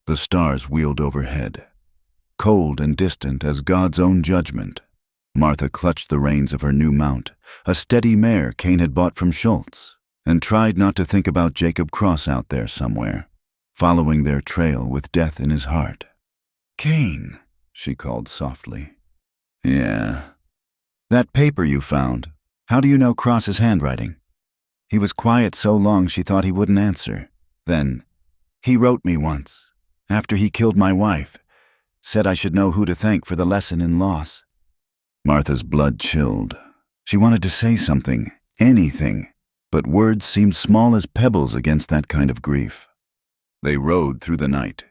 The stars wheeled overhead, cold and distant as God's own judgment. Martha clutched the reins of her new mount, a steady mare Kane had bought from Schultz, and tried not to think about Jacob Cross out there somewhere, following their trail with death in his heart. "Kane," she called softly. "Yeah." "That paper you found, how do you know Cross's handwriting?" He was quiet so long she thought he wouldn't answer. Then, he wrote me once, after he killed my wife, said I should know who to thank for the lesson in loss. Martha's blood chilled. She wanted to say something, anything, but words seemed small as pebbles against that kind of grief. They rode through the night,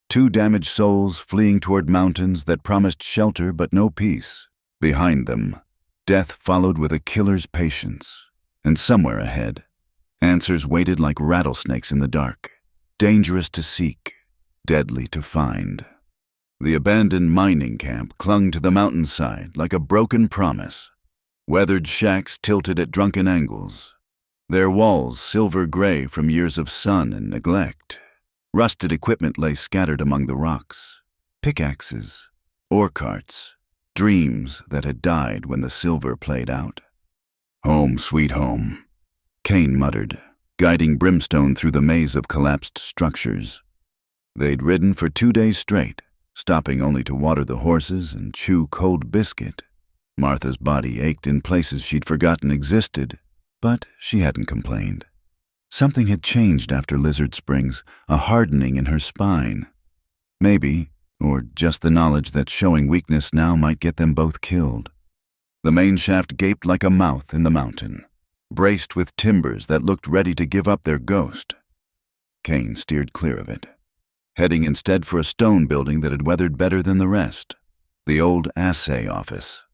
two damaged souls fleeing toward mountains that promised shelter but no peace. Behind them, death followed with a killer's patience. And somewhere ahead, answers waited like rattlesnakes in the dark, dangerous to seek, deadly to find. The abandoned mining camp clung to the mountainside like a broken promise. Weathered shacks tilted at drunken angles, their walls silver gray from years of sun and neglect. Rusted equipment lay scattered among the rocks. Pickaxes, ore carts, dreams that had died when the silver played out. "Home, sweet home," Kane muttered, guiding Brimstone through the maze of collapsed structures. They'd ridden for 2 days straight, stopping only to water the horses and chew cold biscuit. Martha's body ached in places she'd forgotten existed, but she hadn't complained. Something had changed after Lizard Springs, a hardening in her spine. Maybe, or just the knowledge that showing weakness now might get them both killed. The main shaft gaped like a mouth in the mountain, braced with timbers that looked ready to give up their ghost. Kane steered clear of it, heading instead for a stone building that had weathered better than the rest, the old assay office,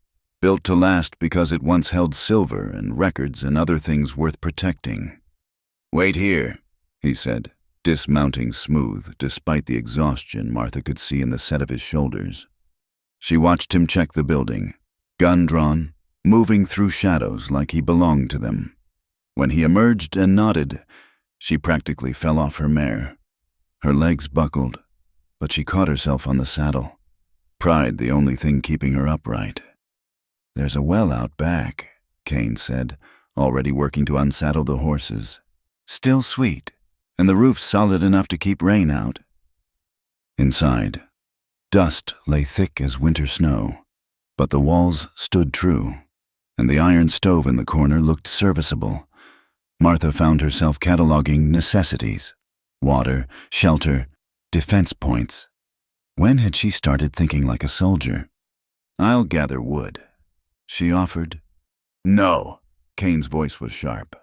built to last because it once held silver and records and other things worth protecting. "Wait here," he said, dismounting smooth despite the exhaustion Martha could see in the set of his shoulders. She watched him check the building, gun drawn, moving through shadows like he belonged to them. When he emerged and nodded, she practically fell off her mare. Her legs buckled, but she caught herself on the saddle, pride the only thing keeping her upright. "There's a well out back," Kane said, already working to unsaddle the horses. "Still sweet, and the roof solid enough to keep rain out." Inside, dust lay thick as winter snow. But the walls stood true, and the iron stove in the corner looked serviceable. Martha found herself cataloging necessities: water, shelter, defense points. When had she started thinking like a soldier? "I'll gather wood," she offered. "No," Kane's voice was sharp.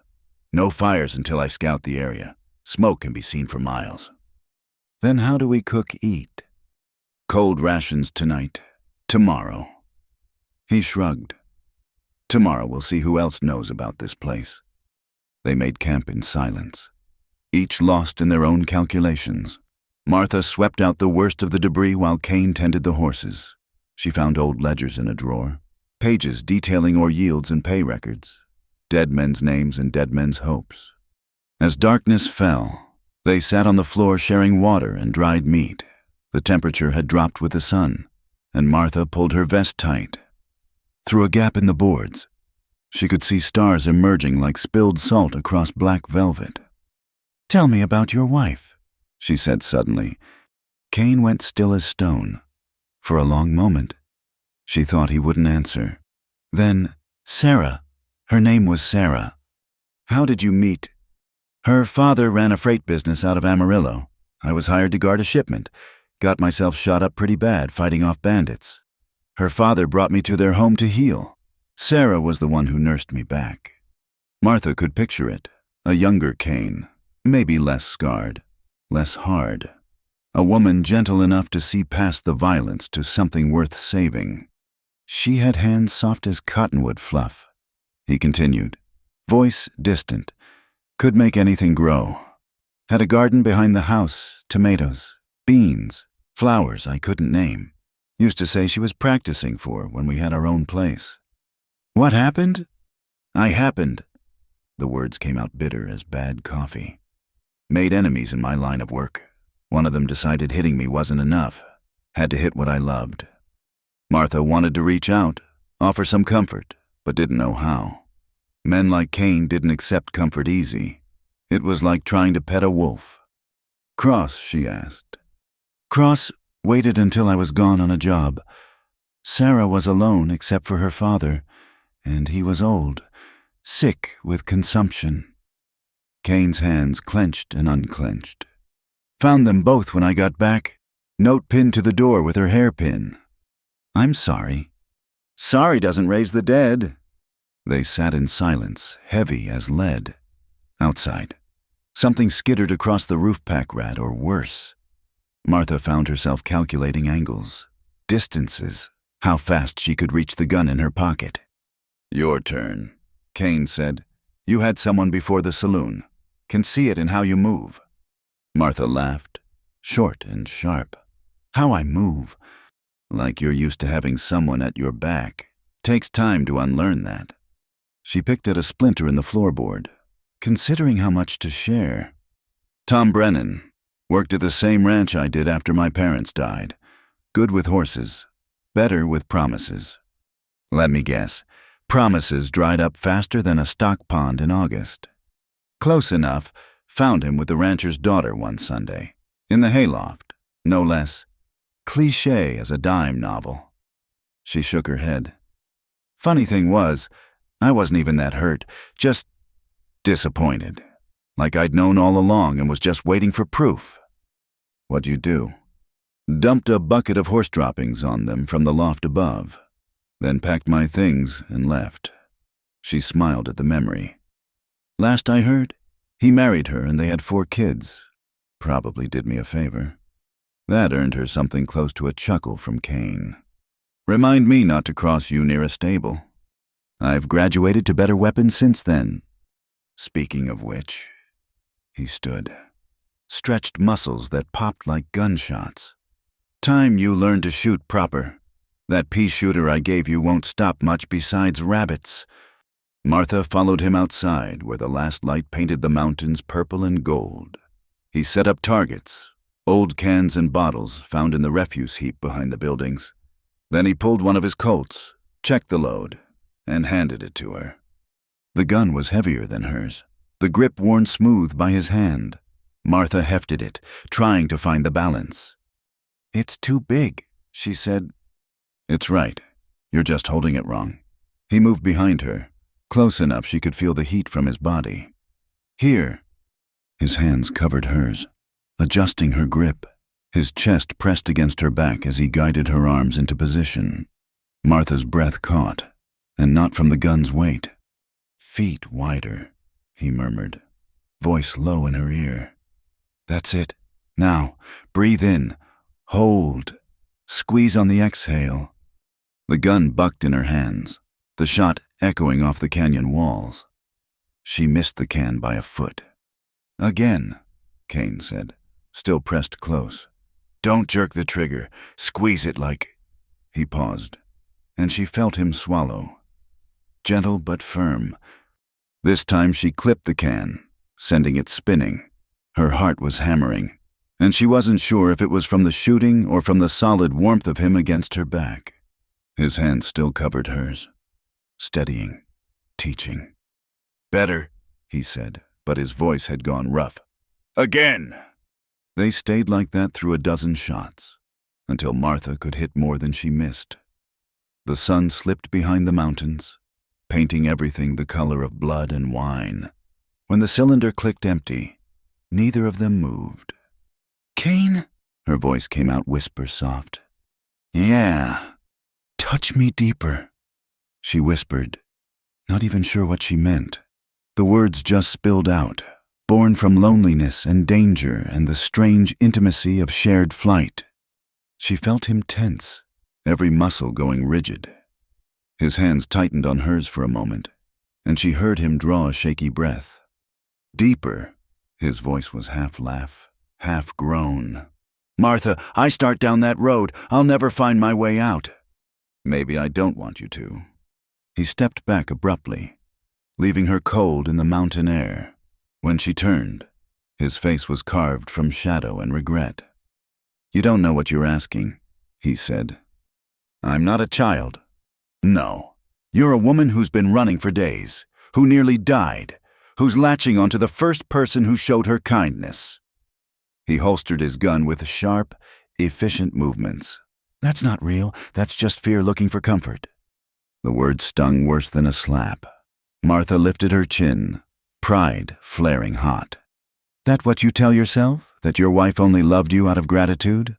"No fires until I scout the area. Smoke can be seen for miles." "Then how do we eat?" "Cold rations tonight, tomorrow." He shrugged. "Tomorrow we'll see who else knows about this place." They made camp in silence, each lost in their own calculations. Martha swept out the worst of the debris while Kane tended the horses. She found old ledgers in a drawer, pages detailing ore yields and pay records, dead men's names and dead men's hopes. As darkness fell, they sat on the floor sharing water and dried meat. The temperature had dropped with the sun, and Martha pulled her vest tight. Through a gap in the boards, she could see stars emerging like spilled salt across black velvet. "Tell me about your wife," she said suddenly. Kane went still as stone. For a long moment, she thought he wouldn't answer. Then, "Sarah. Her name was Sarah. How did you meet?" "Her father ran a freight business out of Amarillo. I was hired to guard a shipment. Got myself shot up pretty bad fighting off bandits. Her father brought me to their home to heal. Sarah was the one who nursed me back." Martha could picture it, a younger Kane, maybe less scarred, less hard. A woman gentle enough to see past the violence to something worth saving. She had hands soft as cottonwood fluff. He continued, voice distant, could make anything grow. Had a garden behind the house, tomatoes, beans, flowers I couldn't name. Used to say she was practicing for when we had our own place. "What happened?" "I happened." The words came out bitter as bad coffee. "Made enemies in my line of work. One of them decided hitting me wasn't enough. Had to hit what I loved." Martha wanted to reach out, offer some comfort, but didn't know how. Men like Kane didn't accept comfort easy. It was like trying to pet a wolf. "Cross?" she asked. "Cross waited until I was gone on a job. Sarah was alone except for her father, and he was old, sick with consumption. Kane's hands clenched and unclenched. Found them both when I got back. Note pinned to the door with her hairpin. I'm sorry. Sorry doesn't raise the dead. They sat in silence, heavy as lead. Outside, something skittered across the roof pack rat, or worse. Martha found herself calculating angles, distances, how fast she could reach the gun in her pocket. Your turn, Kane said. You had someone before the saloon. Can see it in how you move. Martha laughed, short and sharp. How I move? Like you're used to having someone at your back. Takes time to unlearn that. She picked at a splinter in the floorboard, considering how much to share. Tom Brennan worked at the same ranch I did after my parents died. Good with horses, better with promises. Let me guess, promises dried up faster than a stock pond in August. Close enough, found him with the rancher's daughter one Sunday, in the hayloft, no less. Cliché as a dime novel. She shook her head. Funny thing was, I wasn't even that hurt, just disappointed. Like I'd known all along and was just waiting for proof. What'd you do? Dumped a bucket of horse droppings on them from the loft above, then packed my things and left. She smiled at the memory. Last I heard, he married her and they had 4 kids. Probably did me a favor. That earned her something close to a chuckle from Kane. Remind me not to cross you near a stable. I've graduated to better weapons since then. Speaking of which, he stood, stretched muscles that popped like gunshots. Time you learn to shoot proper. That pea shooter I gave you won't stop much besides rabbits. Martha followed him outside where the last light painted the mountains purple and gold. He set up targets, old cans and bottles found in the refuse heap behind the buildings. Then he pulled one of his Colts, checked the load, and handed it to her. The gun was heavier than hers, the grip worn smooth by his hand. Martha hefted it, trying to find the balance. It's too big, she said. It's right. You're just holding it wrong. He moved behind her, close enough she could feel the heat from his body. Here. His hands covered hers, adjusting her grip. His chest pressed against her back as he guided her arms into position. Martha's breath caught, and not from the gun's weight. Feet wider, he murmured, voice low in her ear. That's it. Now, breathe in. Hold. Squeeze on the exhale. The gun bucked in her hands, the shot echoing off the canyon walls. She missed the can by a foot. Again, Kane said, still pressed close. Don't jerk the trigger. Squeeze it like... He paused, and she felt him swallow. Gentle but firm. This time she clipped the can, sending it spinning. Her heart was hammering, and she wasn't sure if it was from the shooting or from the solid warmth of him against her back. His hand still covered hers, steadying, teaching. Better, he said, but his voice had gone rough. Again! They stayed like that through a dozen shots, until Martha could hit more than she missed. The sun slipped behind the mountains, painting everything the color of blood and wine. When the cylinder clicked empty, neither of them moved. Kane? Her voice came out whisper soft. Yeah. Touch me deeper, she whispered, not even sure what she meant. The words just spilled out, born from loneliness and danger and the strange intimacy of shared flight. She felt him tense, every muscle going rigid. His hands tightened on hers for a moment, and she heard him draw a shaky breath. Deeper, his voice was half laugh, half groan. Martha, I start down that road, I'll never find my way out. Maybe I don't want you to. He stepped back abruptly, leaving her cold in the mountain air. When she turned, his face was carved from shadow and regret. You don't know what you're asking, he said. I'm not a child. No. You're a woman who's been running for days, who nearly died, who's latching onto the first person who showed her kindness. He holstered his gun with sharp, efficient movements. That's not real. That's just fear looking for comfort. The words stung worse than a slap. Martha lifted her chin, pride flaring hot. That what you tell yourself, that your wife only loved you out of gratitude?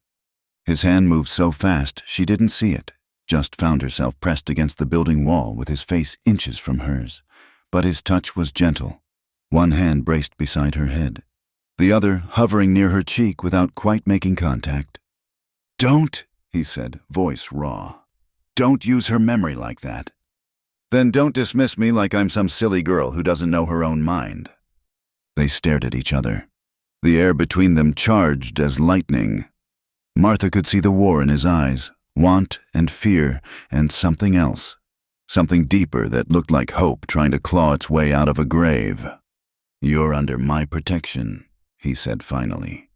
His hand moved so fast she didn't see it, just found herself pressed against the building wall with his face inches from hers. But his touch was gentle. One hand braced beside her head, the other hovering near her cheek without quite making contact. "Don't," he said, voice raw. "Don't use her memory like that." "Then don't dismiss me like I'm some silly girl who doesn't know her own mind." They stared at each other. The air between them charged as lightning. Martha could see the war in his eyes, want and fear, and something else. Something deeper that looked like hope trying to claw its way out of a grave. "You're under my protection," he said finally.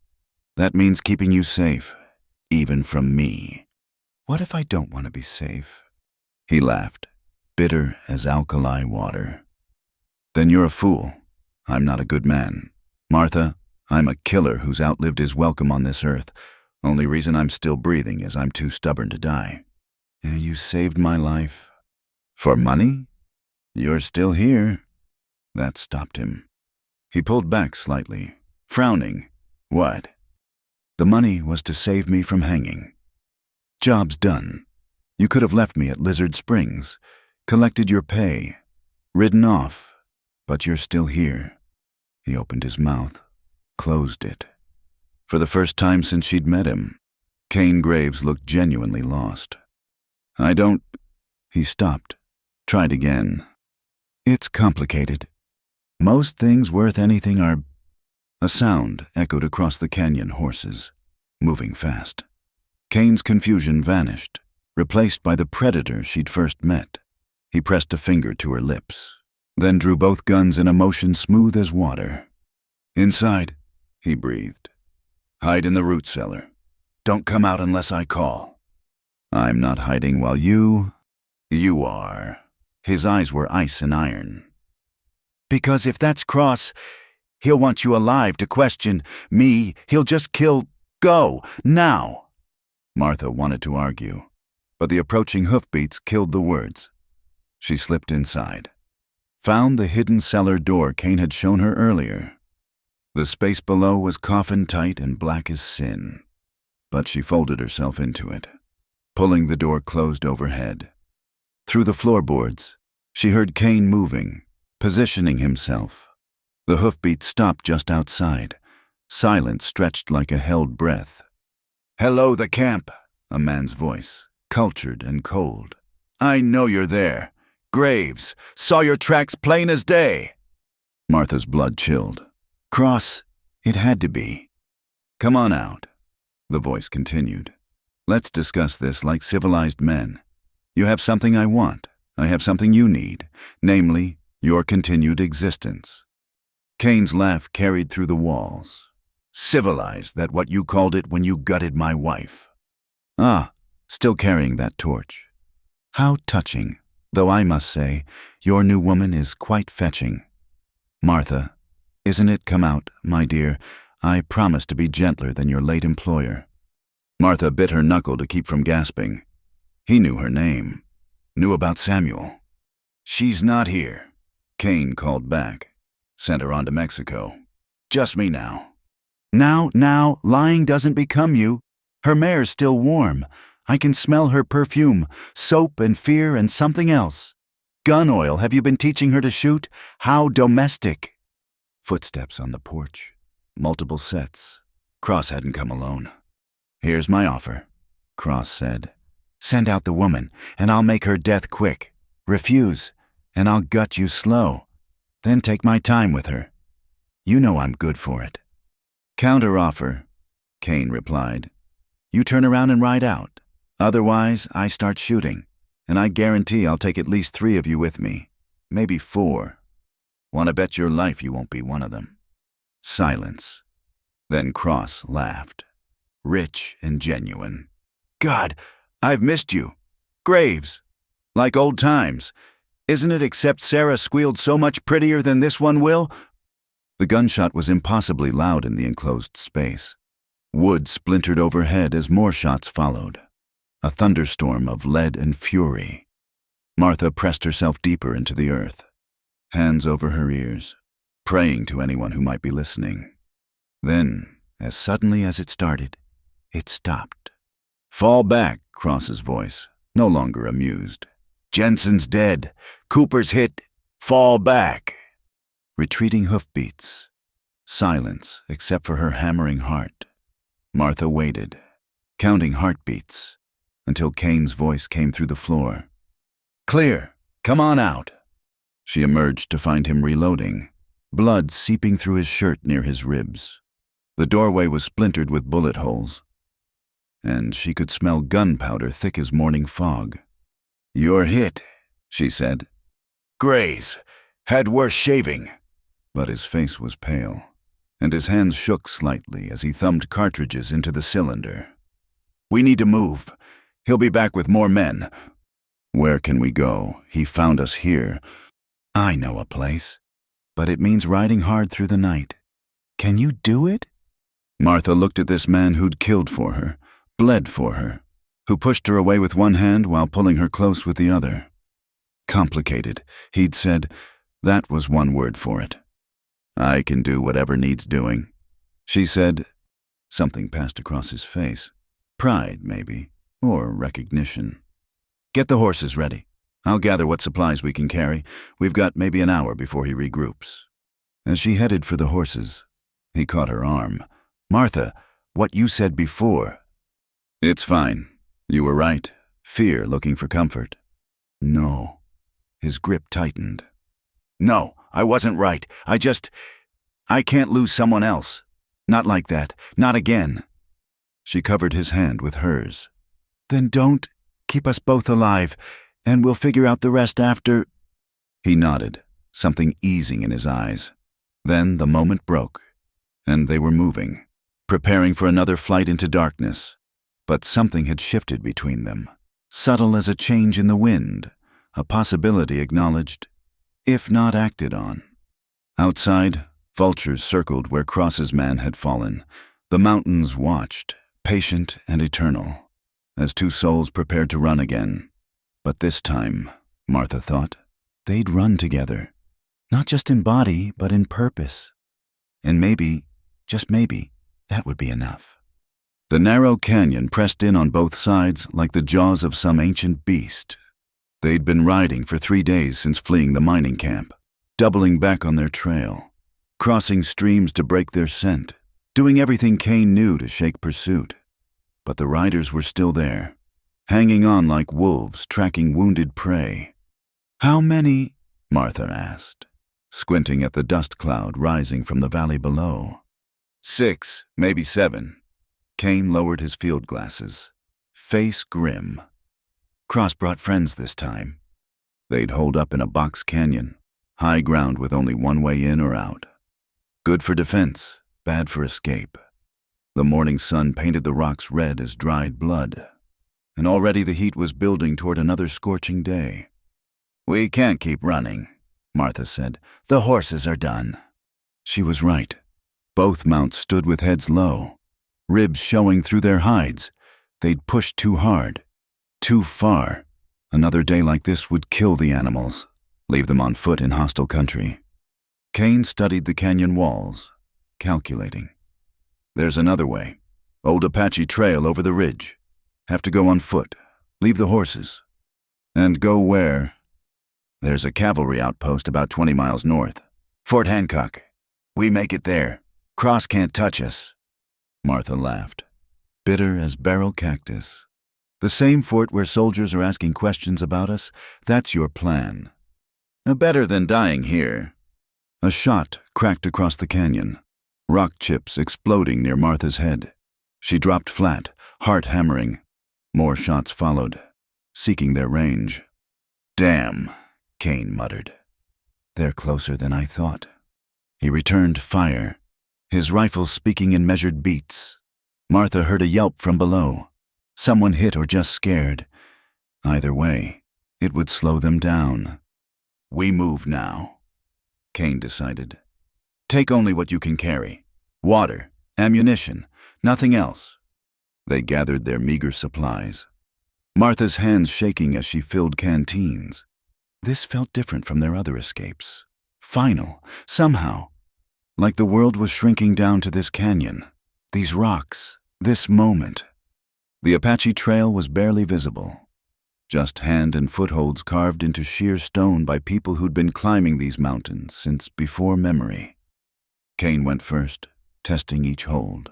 "That means keeping you safe, even from me." "What if I don't want to be safe?" He laughed, bitter as alkali water. "Then you're a fool. I'm not a good man. Martha, I'm a killer who's outlived his welcome on this earth. Only reason I'm still breathing is I'm too stubborn to die." "You saved my life." "For money? You're still here." That stopped him. He pulled back slightly, frowning. "What?" "The money was to save me from hanging. Job's done. You could have left me at Lizard Springs, collected your pay, ridden off, but you're still here." He opened his mouth, closed it. For the first time since she'd met him, Kane Graves looked genuinely lost. "I don't—" He stopped, tried again. "It's complicated. Most things worth anything are—" A sound echoed across the canyon horses, moving fast. Kane's confusion vanished, replaced by the predator she'd first met. He pressed a finger to her lips, then drew both guns in a motion smooth as water. "Inside," he breathed. "Hide in the root cellar. Don't come out unless I call." "I'm not hiding while you—" "You are." His eyes were ice and iron. "Because if that's Cross, he'll want you alive to question me. He'll just kill— Go, now." Martha wanted to argue, but the approaching hoofbeats killed the words. She slipped inside, found the hidden cellar door Kane had shown her earlier. The space below was coffin-tight and black as sin, but she folded herself into it, pulling the door closed overhead. Through the floorboards, she heard Kane moving, positioning himself. The hoofbeats stopped just outside. Silence stretched like a held breath. "Hello, the camp," a man's voice, cultured and cold. "I know you're there. Graves, saw your tracks plain as day." Martha's blood chilled. "Cross, it had to be." "Come on out," the voice continued. "Let's discuss this like civilized men. You have something I want. I have something you need, namely, your continued existence." Kane's laugh carried through the walls. "Civilized, that what you called it when you gutted my wife." "Ah, still carrying that torch. How touching, though I must say, your new woman is quite fetching. Martha, isn't it come out, my dear, I promise to be gentler than your late employer." Martha bit her knuckle to keep from gasping. He knew her name, knew about Samuel. "She's not here," Kane called back. "Sent her on to Mexico. Just me now." Now, lying doesn't become you. Her mare's still warm. I can smell her perfume, soap and fear and something else. Gun oil, have you been teaching her to shoot? How domestic." Footsteps on the porch. Multiple sets. Cross hadn't come alone. "Here's my offer," Cross said. "Send out the woman, and I'll make her death quick. Refuse, and I'll gut you slow. Then take my time with her. You know I'm good for it." "Counter-offer," Kane replied. "You turn around and ride out. Otherwise, I start shooting, and I guarantee I'll take at least 3 of you with me. Maybe 4. Want to bet your life you won't be one of them." Silence. Then Cross laughed. Rich and genuine. "God, I've missed you. Graves. Like old times. Isn't it except Sarah squealed so much prettier than this one will?" The gunshot was impossibly loud in the enclosed space. Wood splintered overhead as more shots followed. A thunderstorm of lead and fury. Martha pressed herself deeper into the earth, hands over her ears, praying to anyone who might be listening. Then, as suddenly as it started, it stopped. "Fall back," Cross's voice, no longer amused. "Jensen's dead. Cooper's hit. Fall back." Retreating hoofbeats. Silence except for her hammering heart. Martha waited, counting heartbeats, until Kane's voice came through the floor. "Clear. Come on out." She emerged to find him reloading, blood seeping through his shirt near his ribs. The doorway was splintered with bullet holes, and she could smell gunpowder thick as morning fog. "You're hit," she said. "Graze. Had worse shaving." But his face was pale, and his hands shook slightly as he thumbed cartridges into the cylinder. "We need to move. He'll be back with more men." "Where can we go? He found us here." "I know a place, but it means riding hard through the night. Can you do it?" Martha looked at this man who'd killed for her, bled for her, who pushed her away with one hand while pulling her close with the other. Complicated, he'd said. That was one word for it. "I can do whatever needs doing," she said. Something passed across his face. Pride, maybe, or recognition. "Get the horses ready. I'll gather what supplies we can carry. We've got maybe an hour before he regroups." As she headed for the horses, he caught her arm. "Martha, what you said before." "It's fine. You were right. Fear looking for comfort." "No." His grip tightened. "No, I wasn't right. I can't lose someone else. Not like that. Not again." She covered his hand with hers. "Then don't. Keep us both alive, and we'll figure out the rest after." He nodded, something easing in his eyes. Then the moment broke, and they were moving, preparing for another flight into darkness. But something had shifted between them, subtle as a change in the wind, a possibility acknowledged, if not acted on. Outside, vultures circled where Cross's man had fallen. The mountains watched, patient and eternal, as two souls prepared to run again. But this time, Martha thought, they'd run together, not just in body, but in purpose. And maybe, just maybe, that would be enough. The narrow canyon pressed in on both sides like the jaws of some ancient beast. They'd been riding for 3 days since fleeing the mining camp, doubling back on their trail, crossing streams to break their scent, doing everything Kane knew to shake pursuit. But the riders were still there, hanging on like wolves tracking wounded prey. "How many?" Martha asked, squinting at the dust cloud rising from the valley below. 6, maybe 7. Kane lowered his field glasses, face grim. Cross brought friends this time. They'd holed up in a box canyon, high ground with only one way in or out. Good for defense, bad for escape. The morning sun painted the rocks red as dried blood, and already the heat was building toward another scorching day. "We can't keep running," Martha said. "The horses are done." She was right. Both mounts stood with heads low, ribs showing through their hides. They'd pushed too hard, too far. Another day like this would kill the animals, leave them on foot in hostile country. Kane studied the canyon walls, calculating. "There's another way. Old Apache trail over the ridge. Have to go on foot. Leave the horses. And go where? There's a cavalry outpost about 20 miles north. Fort Hancock. We make it there. Cross can't touch us." Martha laughed, bitter as barrel cactus. "The same fort where soldiers are asking questions about us? That's your plan." "Better than dying here." A shot cracked across the canyon, rock chips exploding near Martha's head. She dropped flat, heart hammering. More shots followed, seeking their range. "Damn," Kane muttered. "They're closer than I thought." He returned fire, his rifle speaking in measured beats. Martha heard a yelp from below. Someone hit or just scared. Either way, it would slow them down. "We move now," Kane decided. "Take only what you can carry. Water, ammunition, nothing else." They gathered their meager supplies, Martha's hands shaking as she filled canteens. This felt different from their other escapes. Final, somehow, Like the world was shrinking down to this canyon, these rocks, this moment. The Apache Trail was barely visible, just hand and footholds carved into sheer stone by people who'd been climbing these mountains since before memory. Kane went first, testing each hold,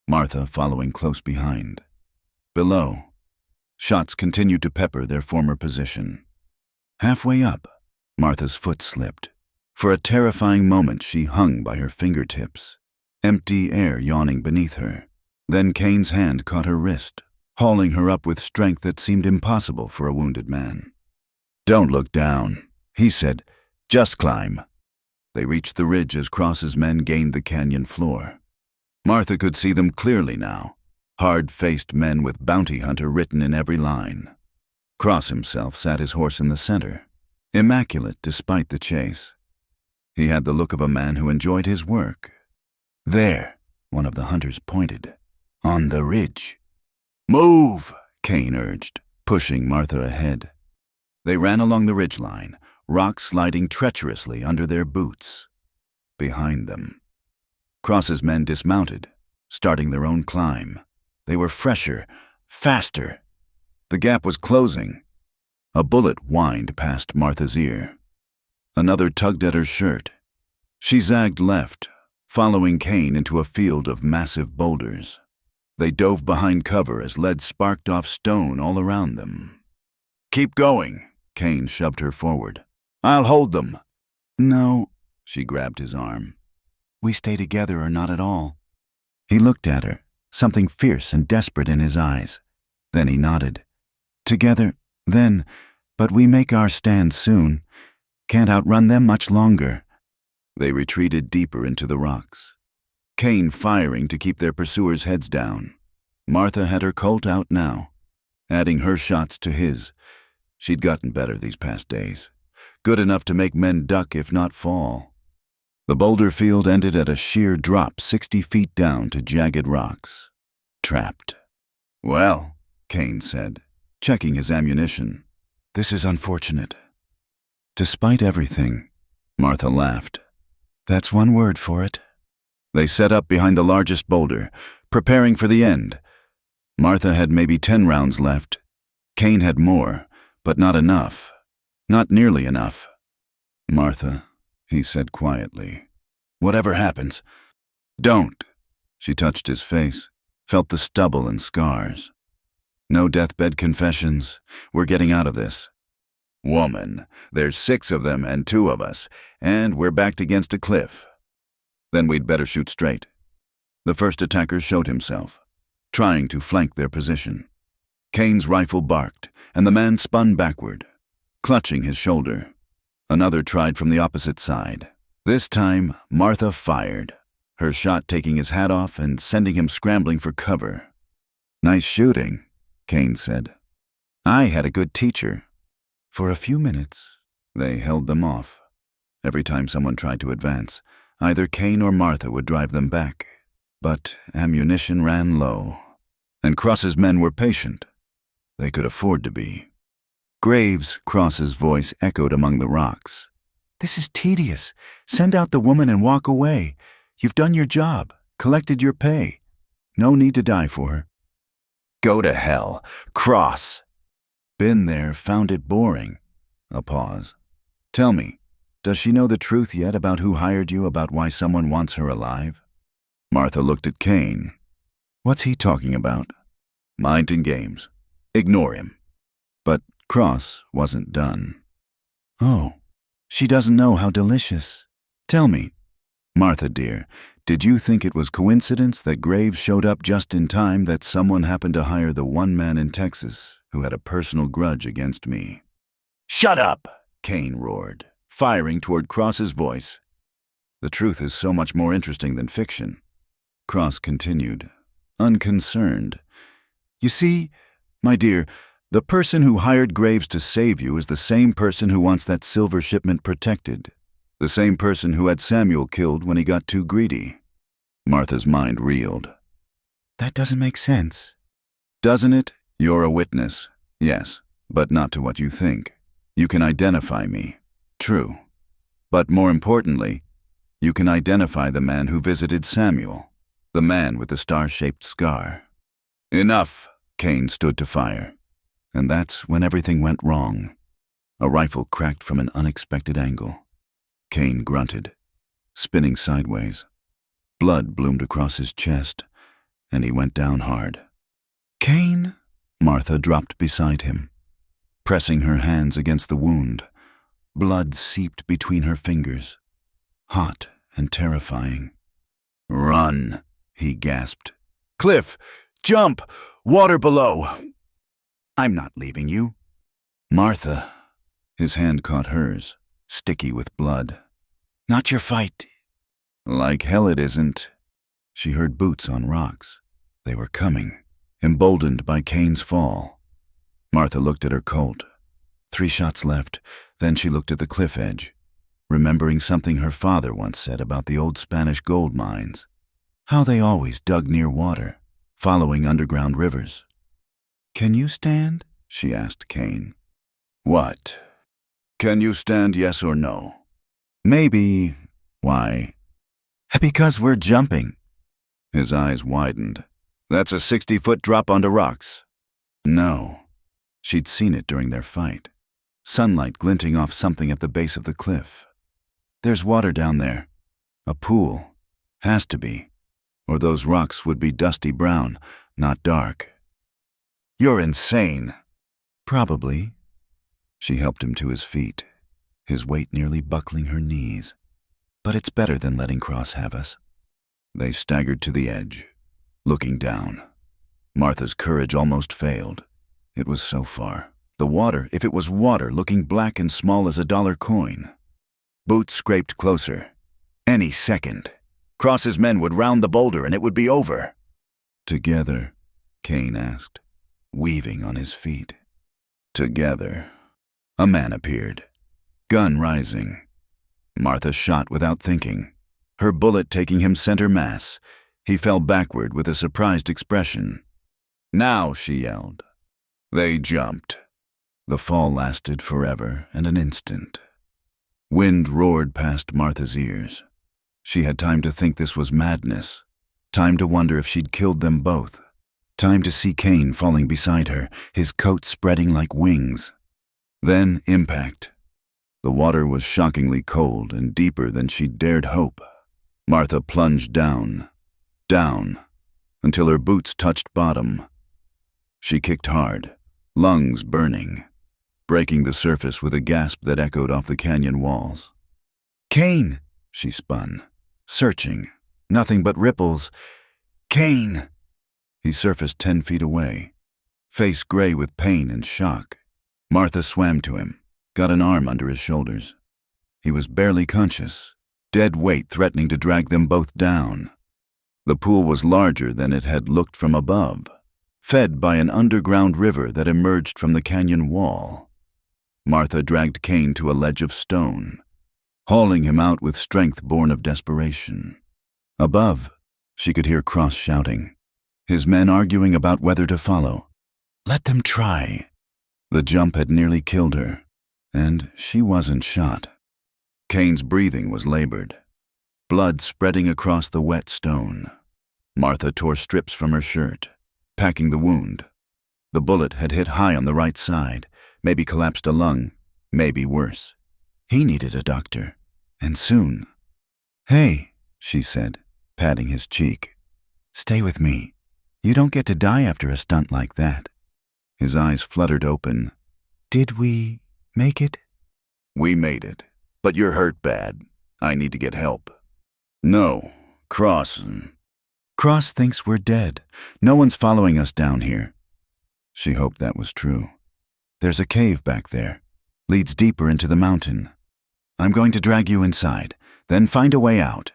Martha following close behind. Below, shots continued to pepper their former position. Halfway up, Martha's foot slipped. For a terrifying moment, she hung by her fingertips, empty air yawning beneath her. Then Kane's hand caught her wrist, hauling her up with strength that seemed impossible for a wounded man. "Don't look down," he said. "Just climb." They reached the ridge as Cross's men gained the canyon floor. Martha could see them clearly now, hard-faced men with bounty hunter written in every line. Cross himself sat his horse in the center, immaculate despite the chase. He had the look of a man who enjoyed his work. "There," one of the hunters pointed, "on the ridge." "Move," Kane urged, pushing Martha ahead. They ran along the ridgeline, rocks sliding treacherously under their boots. Behind them, Cross's men dismounted, starting their own climb. They were fresher, faster. The gap was closing. A bullet whined past Martha's ear. Another tugged at her shirt. She zagged left, following Kane into a field of massive boulders. They dove behind cover as lead sparked off stone all around them. "Keep going," Kane shoved her forward. "I'll hold them." "No," she grabbed his arm. "We stay together or not at all." He looked at her, something fierce and desperate in his eyes. Then he nodded. "Together, then, but we make our stand soon. Can't outrun them much longer." They retreated deeper into the rocks, Kane firing to keep their pursuers' heads down. Martha had her Colt out now, adding her shots to his. She'd gotten better these past days, good enough to make men duck if not fall. The boulder field ended at a sheer drop 60 feet down to jagged rocks. Trapped. "Well," Kane said, checking his ammunition, "this is unfortunate." "Despite everything," Martha laughed. "That's one word for it." They set up behind the largest boulder, preparing for the end. Martha had maybe 10 rounds left. Kane had more, but not enough. Not nearly enough. "Martha," he said quietly, "whatever happens, don't." She touched his face, felt the stubble and scars. "No deathbed confessions. We're getting out of this." "Woman, there's 6 of them and 2 of us, and we're backed against a cliff." "Then we'd better shoot straight." The first attacker showed himself, trying to flank their position. Kane's rifle barked, and the man spun backward, clutching his shoulder. Another tried from the opposite side. This time, Martha fired, her shot taking his hat off and sending him scrambling for cover. "Nice shooting," Kane said. "I had a good teacher." For a few minutes, they held them off. Every time someone tried to advance, either Kane or Martha would drive them back. But ammunition ran low, and Cross's men were patient. They could afford to be. Graves, Cross's voice echoed among the rocks. "This is tedious. Send out the woman and walk away. You've done your job, collected your pay. No need to die for her." "Go to hell. Cross." "Been there, found it boring." A pause. "Tell me, does she know the truth yet about who hired you, about why someone wants her alive?" Martha looked at Kane. "What's he talking about?" "Mind and games. Ignore him." But Cross wasn't done. "Oh, she doesn't know how delicious. Tell me, Martha dear, did you think it was coincidence that Graves showed up just in time, that someone happened to hire the one man in Texas who had a personal grudge against me?" "Shut up!" Kane roared, firing toward Cross's voice. "The truth is so much more interesting than fiction," Cross continued, unconcerned. "You see, my dear, the person who hired Graves to save you is the same person who wants that silver shipment protected, the same person who had Samuel killed when he got too greedy." Martha's mind reeled. "That doesn't make sense." "Doesn't it? You're a witness, yes, but not to what you think. You can identify me. True. But more importantly, You can identify the man who visited Samuel, the man with the star-shaped scar. Enough, Cain stood to fire. And that's when everything went wrong. A rifle cracked from an unexpected angle. Cain grunted, spinning sideways. Blood bloomed across his chest, and he went down hard. Cain? Martha dropped beside him, pressing her hands against the wound. Blood seeped between her fingers, hot and terrifying. Run, he gasped. Cliff, jump! Water below! I'm not leaving you. Martha. His hand caught hers, sticky with blood. Not your fight. Like hell it isn't. She heard boots on rocks. They were coming, emboldened by Cain's fall. Martha looked at her Colt. 3 shots left, then she looked at the cliff edge, remembering something her father once said about the old Spanish gold mines. How they always dug near water, following underground rivers. Can you stand? She asked Cain. What? Can you stand, yes or no? Maybe. Why? Because we're jumping. His eyes widened. That's a 60-foot drop onto rocks. No. She'd seen it during their fight. Sunlight glinting off something at the base of the cliff. There's water down there. A pool. Has to be. Or those rocks would be dusty brown, not dark. You're insane. Probably. She helped him to his feet, his weight nearly buckling her knees. But it's better than letting Cross have us. They staggered to the edge, looking down. Martha's courage almost failed. It was so far. The water, if it was water, looking black and small as a dollar coin. Boots scraped closer. Any second. Cross's men would round the boulder and it would be over. Together, Cain asked, weaving on his feet. Together. A man appeared, gun rising. Martha shot without thinking, her bullet taking him center mass. He fell backward with a surprised expression. Now, she yelled. They jumped. The fall lasted forever and an instant. Wind roared past Martha's ears. She had time to think this was madness, time to wonder if she'd killed them both, time to see Cain falling beside her, his coat spreading like wings. Then impact. The water was shockingly cold and deeper than she'd dared hope. Martha plunged down, until her boots touched bottom. She kicked hard, lungs burning, breaking the surface with a gasp that echoed off the canyon walls. Cain, she spun, searching, nothing but ripples. Cain! He surfaced 10 feet away, face gray with pain and shock. Martha swam to him, got an arm under his shoulders. He was barely conscious, dead weight threatening to drag them both down. The pool was larger than it had looked from above, fed by an underground river that emerged from the canyon wall. Martha dragged Cain to a ledge of stone, hauling him out with strength born of desperation. Above, she could hear Cross shouting, his men arguing about whether to follow. Let them try. The jump had nearly killed her, and she wasn't shot. Cain's breathing was labored, blood spreading across the wet stone. Martha tore strips from her shirt, packing the wound. The bullet had hit high on the right side, maybe collapsed a lung, maybe worse. He needed a doctor, and soon. Hey, she said, patting his cheek. Stay with me. You don't get to die after a stunt like that. His eyes fluttered open. Did we make it? We made it, but you're hurt bad. I need to get help. No, Cross thinks we're dead. No one's following us down here. She hoped that was true. There's a cave back there. Leads deeper into the mountain. I'm going to drag you inside, then find a way out.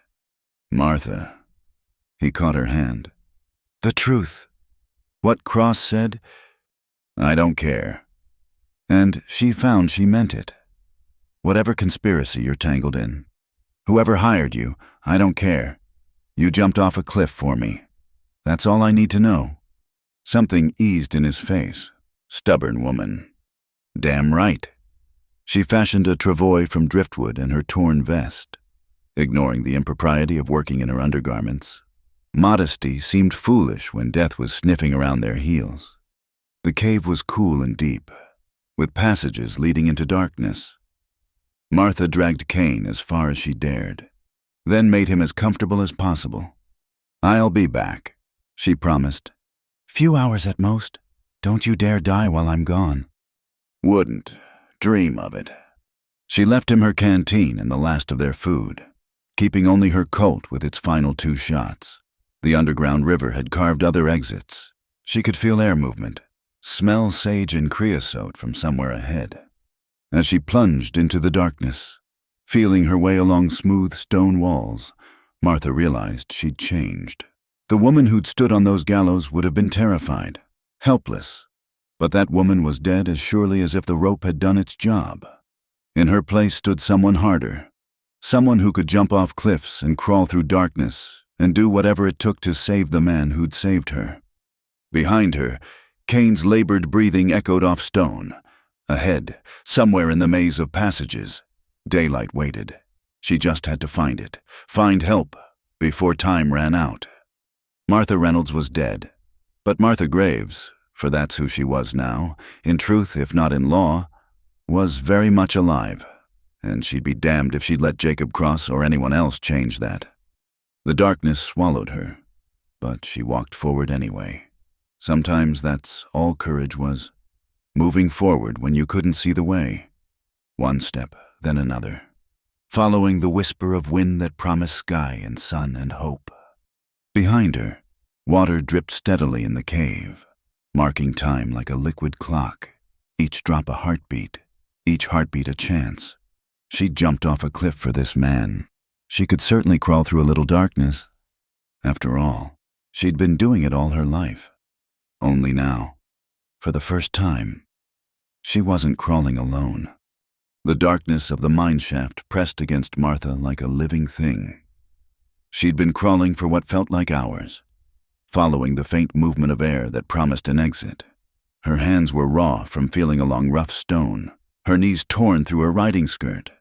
Martha. He caught her hand. The truth. What Cross said, I don't care. And she found she meant it. Whatever conspiracy you're tangled in, whoever hired you, I don't care. You jumped off a cliff for me. That's all I need to know. Something eased in his face. Stubborn woman. Damn right. She fashioned a travois from driftwood and her torn vest. ignoring the impropriety of working in her undergarments. Modesty seemed foolish when death was sniffing around their heels. The cave was cool and deep, with passages leading into darkness. Martha dragged Cain as far as she dared, then made him as comfortable as possible. "I'll be back," she promised. "Few hours at most. Don't you dare die while I'm gone." Wouldn't dream of it. She left him her canteen and the last of their food, keeping only her Colt with its final 2 shots. The underground river had carved other exits. She could feel air movement, smell sage and creosote from somewhere ahead. As she plunged into the darkness, feeling her way along smooth stone walls, Martha realized she'd changed. The woman who'd stood on those gallows would have been terrified, helpless, but that woman was dead as surely as if the rope had done its job. In her place stood someone harder, someone who could jump off cliffs and crawl through darkness and do whatever it took to save the man who'd saved her. Behind her, Cain's labored breathing echoed off stone. Ahead, somewhere in the maze of passages, daylight waited. She just had to find it, find help, before time ran out. Martha Reynolds was dead, but Martha Graves, for that's who she was now, in truth if not in law, was very much alive, and she'd be damned if she'd let Jacob Cross or anyone else change that. The darkness swallowed her, but she walked forward anyway. Sometimes that's all courage was, moving forward when you couldn't see the way. One step, then another, following the whisper of wind that promised sky and sun and hope. Behind her, water dripped steadily in the cave, marking time like a liquid clock, each drop a heartbeat, each heartbeat a chance. She jumped off a cliff for this man. She could certainly crawl through a little darkness. After all, she'd been doing it all her life. Only now, for the first time, she wasn't crawling alone. The darkness of the mine shaft pressed against Martha like a living thing. She'd been crawling for what felt like hours, following the faint movement of air that promised an exit. Her hands were raw from feeling along rough stone, her knees torn through her riding skirt,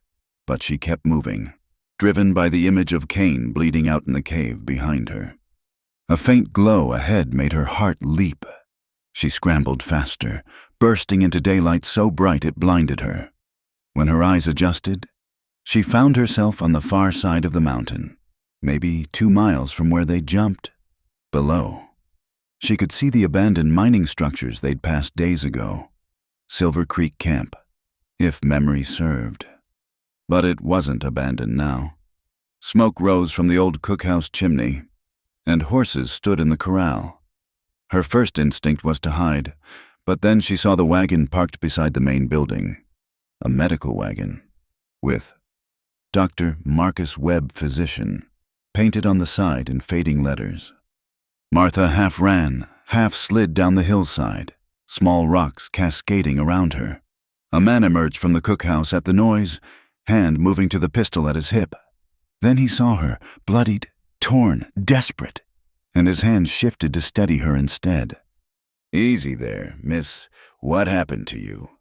but she kept moving, driven by the image of Cain bleeding out in the cave behind her. A faint glow ahead made her heart leap. She scrambled faster, bursting into daylight so bright it blinded her. When her eyes adjusted, she found herself on the far side of the mountain, maybe 2 miles from where they jumped. Below, she could see the abandoned mining structures they'd passed days ago. Silver Creek Camp, if memory served. But it wasn't abandoned now. Smoke rose from the old cookhouse chimney, and horses stood in the corral. Her first instinct was to hide, but then she saw the wagon parked beside the main building. A medical wagon, with Dr. Marcus Webb, physician, painted on the side in fading letters. Martha half ran, half slid down the hillside, small rocks cascading around her. A man emerged from the cookhouse at the noise, hand moving to the pistol at his hip. Then he saw her, bloodied, torn, desperate, and his hand shifted to steady her instead. "Easy there, miss. What happened to you?"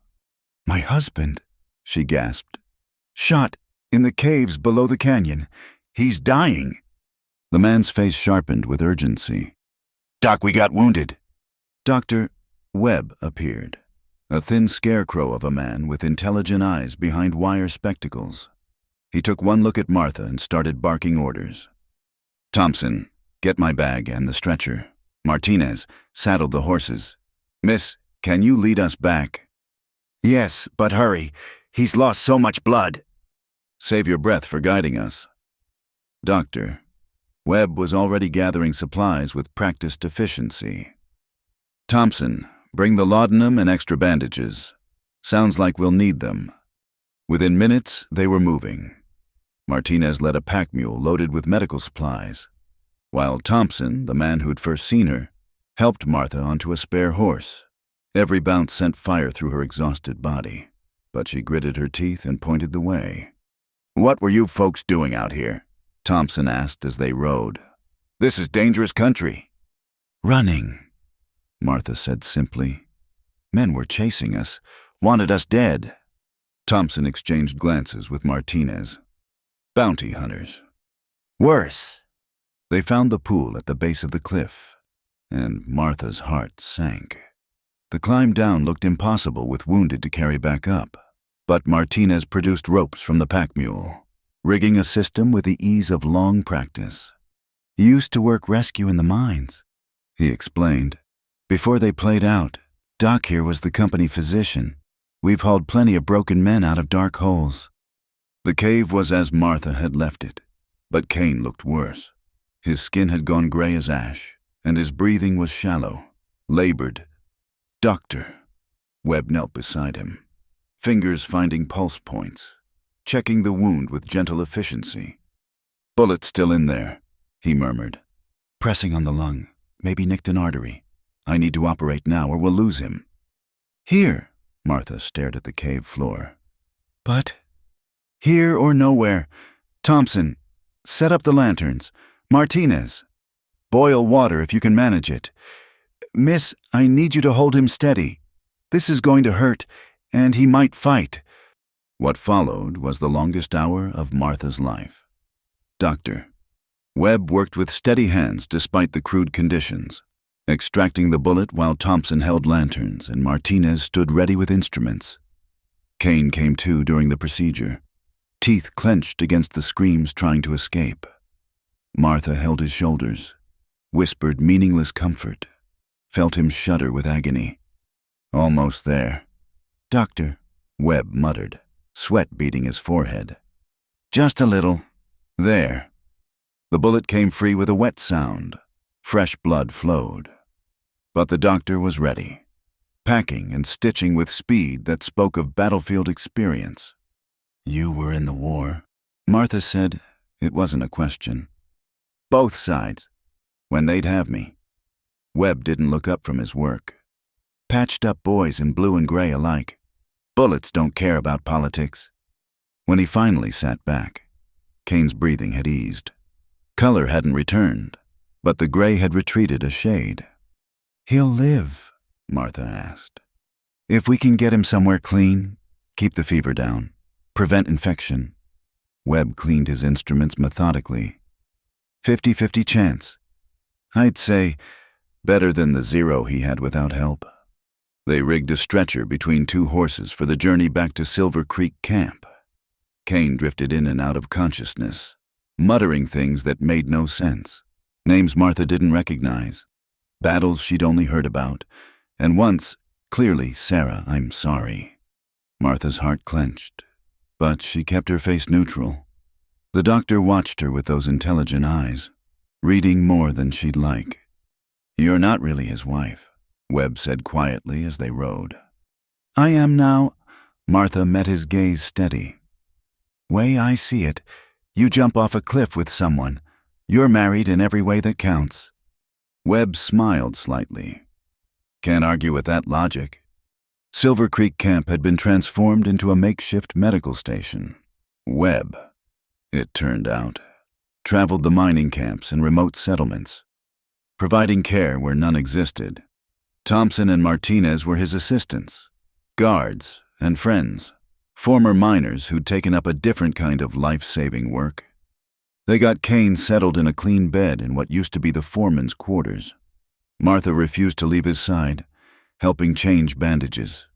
"My husband," she gasped. "Shot in the caves below the canyon. He's dying." The man's face sharpened with urgency. "Doc, we got wounded." Dr. Webb appeared, a thin scarecrow of a man with intelligent eyes behind wire spectacles. He took one look at Martha and started barking orders. "Thompson, get my bag and the stretcher. Martinez, saddle the horses. Miss, can you lead us back?" "Yes, but hurry. He's lost so much blood." "Save your breath for guiding us." Doctor Webb was already gathering supplies with practiced efficiency. "Thompson, bring the laudanum and extra bandages. Sounds like we'll need them." Within minutes, they were moving. Martinez led a pack mule loaded with medical supplies, while Thompson, the man who'd first seen her, helped Martha onto a spare horse. Every bounce sent fire through her exhausted body, but she gritted her teeth and pointed the way. "What were you folks doing out here?" Thompson asked as they rode. "This is dangerous country." "Running," Martha said simply. "Men were chasing us, wanted us dead." Thompson exchanged glances with Martinez. "Bounty hunters, Worse. They found the pool at the base of the cliff, and Martha's heart sank. The climb down looked impossible with wounded to carry back up, but Martinez produced ropes from the pack mule, rigging a system with the ease of long practice. "He used to work rescue in the mines," he explained. "Before they played out, Doc here was the company physician. We've hauled plenty of broken men out of dark holes." The cave was as Martha had left it, but Kane looked worse. His skin had gone gray as ash, and his breathing was shallow, labored. "Doctor." Webb knelt beside him, fingers finding pulse points, checking the wound with gentle efficiency. "Bullet still in there," he murmured. "Pressing on the lung, maybe nicked an artery. I need to operate now or we'll lose him." "Here," Martha stared at the cave floor. "But here or nowhere. Thompson, set up the lanterns. Martinez, boil water if you can manage it. Miss, I need you to hold him steady. This is going to hurt, and he might fight." What followed was the longest hour of Martha's life. "Doctor." Webb worked with steady hands despite the crude conditions, extracting the bullet while Thompson held lanterns and Martinez stood ready with instruments. Kane came to during the procedure, teeth clenched against the screams trying to escape. Martha held his shoulders, whispered meaningless comfort, felt him shudder with agony. "Almost there." "Doctor," Webb muttered, sweat beading his forehead. "Just a little." "There." The bullet came free with a wet sound. Fresh blood flowed. But the doctor was ready, packing and stitching with speed that spoke of battlefield experience. "You were in the war," Martha said. It wasn't a question. "Both sides. When they'd have me." Webb didn't look up from his work. "Patched up boys in blue and gray alike. Bullets don't care about politics." When he finally sat back, Kane's breathing had eased. Color hadn't returned, but the gray had retreated a shade. "He'll live?" Martha asked. "If we can get him somewhere clean, keep the fever down, prevent infection." Webb cleaned his instruments methodically. 50-50 chance. I'd say better than the 0 he had without help." They rigged a stretcher between two horses for the journey back to Silver Creek Camp. Kane drifted in and out of consciousness, muttering things that made no sense, names Martha didn't recognize, battles she'd only heard about, and once, clearly, "Sarah, I'm sorry." Martha's heart clenched, but she kept her face neutral. The doctor watched her with those intelligent eyes, reading more than she'd like. "You're not really his wife," Webb said quietly as they rode. "I am now." Martha met his gaze steady. "Way I see it, you jump off a cliff with someone. You're married in every way that counts." Webb smiled slightly. "Can't argue with that logic." Silver Creek Camp had been transformed into a makeshift medical station. Webb, it turned out, traveled the mining camps and remote settlements, providing care where none existed. Thompson and Martinez were his assistants, guards, and friends, former miners who'd taken up a different kind of life-saving work. They got Kane settled in a clean bed in what used to be the foreman's quarters. Martha refused to leave his side, helping change bandages,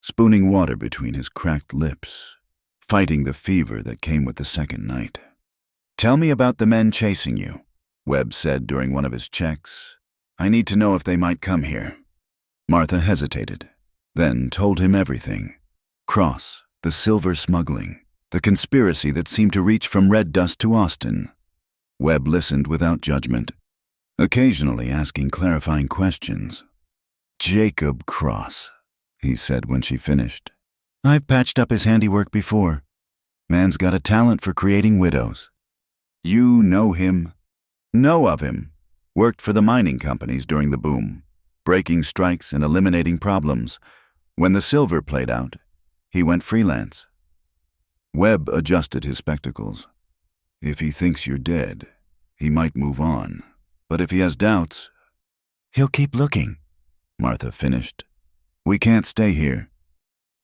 spooning water between his cracked lips, fighting the fever that came with the second night. "Tell me about the men chasing you," Webb said during one of his checks. "I need to know if they might come here." Martha hesitated, then told him everything. Cross, the silver smuggling, the conspiracy that seemed to reach from Red Dust to Austin. Webb listened without judgment, occasionally asking clarifying questions. "Jacob Cross," he said when she finished. "I've patched up his handiwork before. Man's got a talent for creating widows." "You know him?" "Know of him. Worked for the mining companies during the boom, breaking strikes and eliminating problems. When the silver played out, he went freelance." Webb adjusted his spectacles. "If he thinks you're dead, he might move on. But if he has doubts..." "He'll keep looking," Martha finished. "We can't stay here.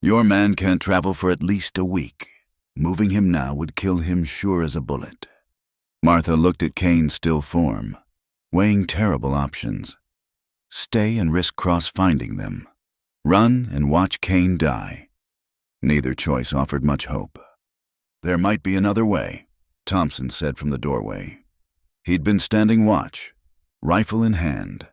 Your man can't travel for at least a week. Moving him now would kill him sure as a bullet." Martha looked at Kane's still form, weighing terrible options. Stay and risk cross-finding them. Run and watch Kane die. Neither choice offered much hope. There might be another way, Thompson said from the doorway. He'd been standing watch, rifle in hand.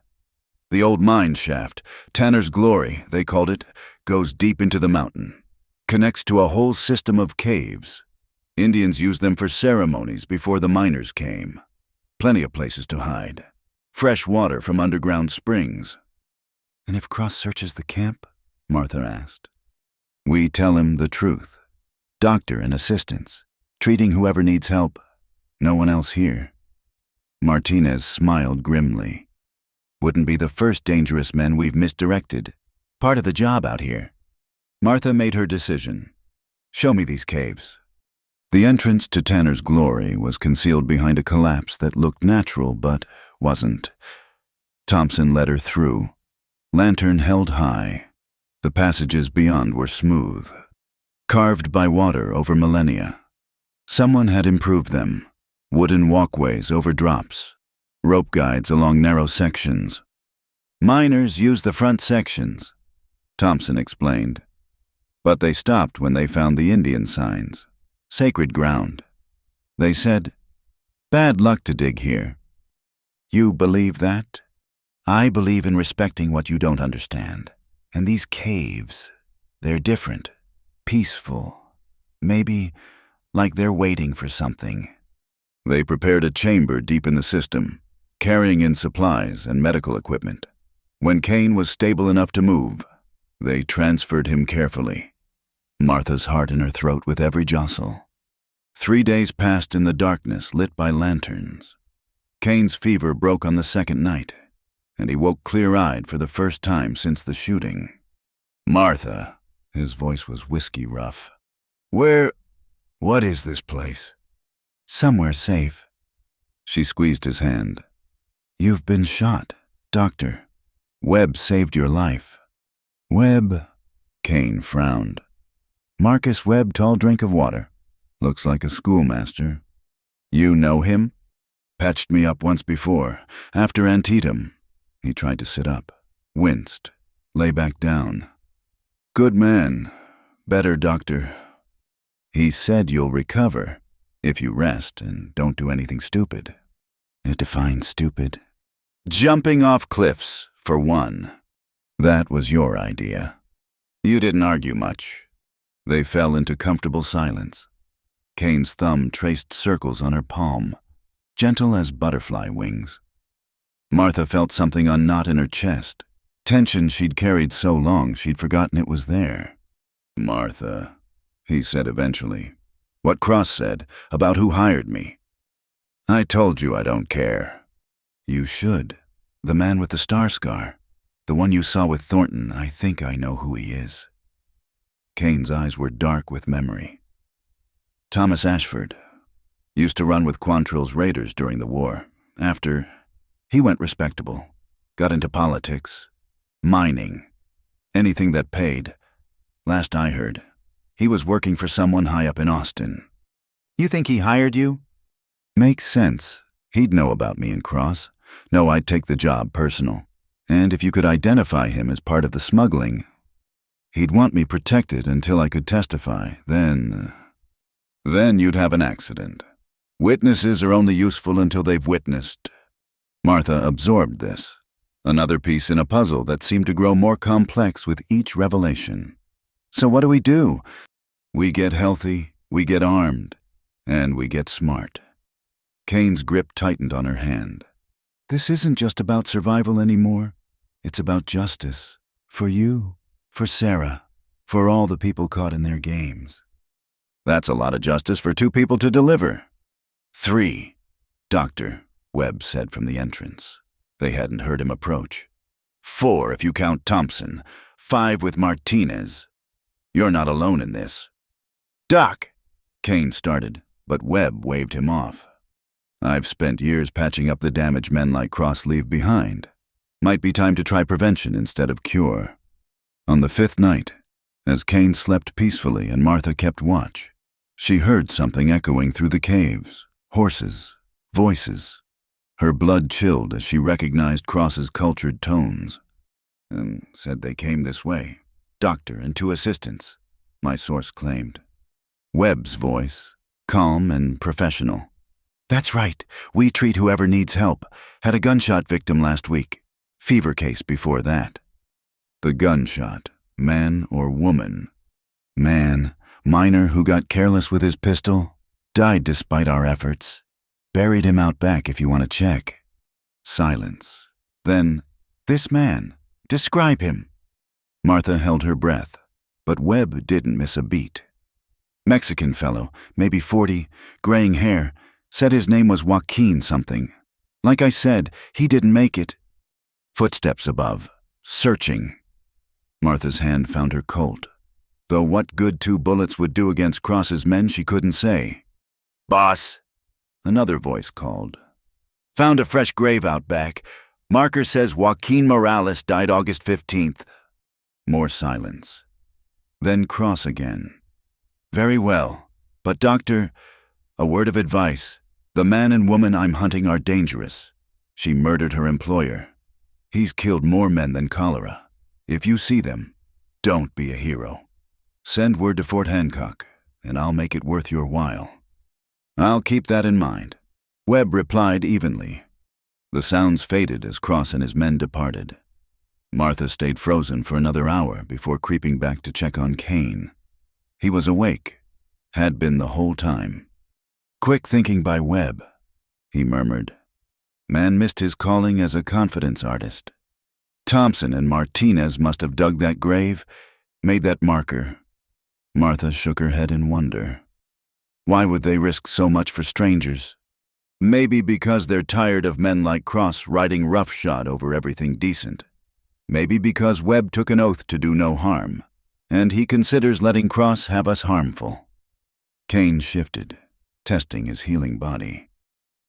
The old mine shaft, Tanner's Glory, they called it, goes deep into the mountain. Connects to a whole system of caves. Indians used them for ceremonies before the miners came. Plenty of places to hide. Fresh water from underground springs. And if Cross searches the camp? Martha asked. We tell him the truth. Doctor and assistants, treating whoever needs help. No one else here. Martinez smiled grimly. Wouldn't be the first dangerous men we've misdirected. Part of the job out here. Martha made her decision. Show me these caves. The entrance to Tanner's Glory was concealed behind a collapse that looked natural but wasn't. Thompson led her through. Lantern held high. The passages beyond were smooth, carved by water over millennia. Someone had improved them. Wooden walkways over drops, rope guides along narrow sections. Miners used the front sections, Thompson explained. But they stopped when they found the Indian signs. Sacred ground. They said, bad luck to dig here. You believe that? I believe in respecting what you don't understand. And these caves, they're different, peaceful, maybe like they're waiting for something. They prepared a chamber deep in the system, carrying in supplies and medical equipment. When Kane was stable enough to move, they transferred him carefully. Martha's heart in her throat with every jostle. 3 days passed in the darkness lit by lanterns. Kane's fever broke on the second night, and he woke clear-eyed for the first time since the shooting. Martha, his voice was whiskey rough. What is this place? Somewhere safe. She squeezed his hand. You've been shot, Doctor. Webb saved your life. Webb? Kane frowned. Marcus Webb, tall drink of water. Looks like a schoolmaster. You know him? Patched me up once before, after Antietam. He tried to sit up, winced, lay back down. Good man. Better, Doctor. He said you'll recover, if you rest and don't do anything stupid. It defines stupid. Jumping off cliffs, for one. That was your idea. You didn't argue much. They fell into comfortable silence. Kane's thumb traced circles on her palm, gentle as butterfly wings. Martha felt something unknot in her chest, tension she'd carried so long she'd forgotten it was there. Martha, he said eventually. What Cross said about who hired me. I told you I don't care. You should. The man with the star scar. The one you saw with Thornton, I think I know who he is. Kane's eyes were dark with memory. Thomas Ashford. Used to run with Quantrill's raiders during the war. After, he went respectable. Got into politics. Mining. Anything that paid. Last I heard, he was working for someone high up in Austin. You think he hired you? Makes sense. He'd know about me and Cross. Know I'd take the job personal. And if you could identify him as part of the smuggling, he'd want me protected until I could testify. Then you'd have an accident. Witnesses are only useful until they've witnessed. Martha absorbed this. Another piece in a puzzle that seemed to grow more complex with each revelation. So what do? We get healthy, we get armed, and we get smart. Kane's grip tightened on her hand. This isn't just about survival anymore. It's about justice. For you, for Sarah, for all the people caught in their games. That's a lot of justice for 2 people to deliver. 3, Doctor, Webb said from the entrance. They hadn't heard him approach. 4 if you count Thompson. 5 with Martinez. You're not alone in this. Doc! Kane started, but Webb waved him off. I've spent years patching up the damage men like Cross leave behind. Might be time to try prevention instead of cure. On the 5th night, as Kane slept peacefully and Martha kept watch, she heard something echoing through the caves. Horses, Voices. Her blood chilled as she recognized Cross's cultured tones. And said they came this way. Doctor and 2 assistants, my source claimed. Webb's voice, calm and professional. That's right. We treat whoever needs help. Had a gunshot victim last week. Fever case before that. The gunshot. Man or woman? Man. Minor who got careless with his pistol. Died despite our efforts. Buried him out back if you want to check. Silence. Then, this man. Describe him. Martha held her breath, but Webb didn't miss a beat. Mexican fellow, maybe 40, graying hair, said his name was Joaquin something. Like I said, he didn't make it. Footsteps above. Searching. Martha's hand found her Colt, though what good 2 bullets would do against Cross's men she couldn't say. Boss, another voice called. Found a fresh grave out back. Marker says Joaquin Morales died August 15th. More silence. Then Cross again. Very well, but doctor, a word of advice. The man and woman I'm hunting are dangerous. She murdered her employer. He's killed more men than cholera. If you see them, don't be a hero. Send word to Fort Hancock, and I'll make it worth your while. I'll keep that in mind. Webb replied evenly. The sounds faded as Cross and his men departed. Martha stayed frozen for another hour before creeping back to check on Kane. He was awake, had been the whole time. Quick thinking by Webb, he murmured. Man missed his calling as a confidence artist. Thompson and Martinez must have dug that grave, made that marker. Martha shook her head in wonder. Why would they risk so much for strangers? Maybe because they're tired of men like Cross riding roughshod over everything decent. Maybe because Webb took an oath to do no harm, and he considers letting Cross have us harmful. Kane shifted, testing his healing body.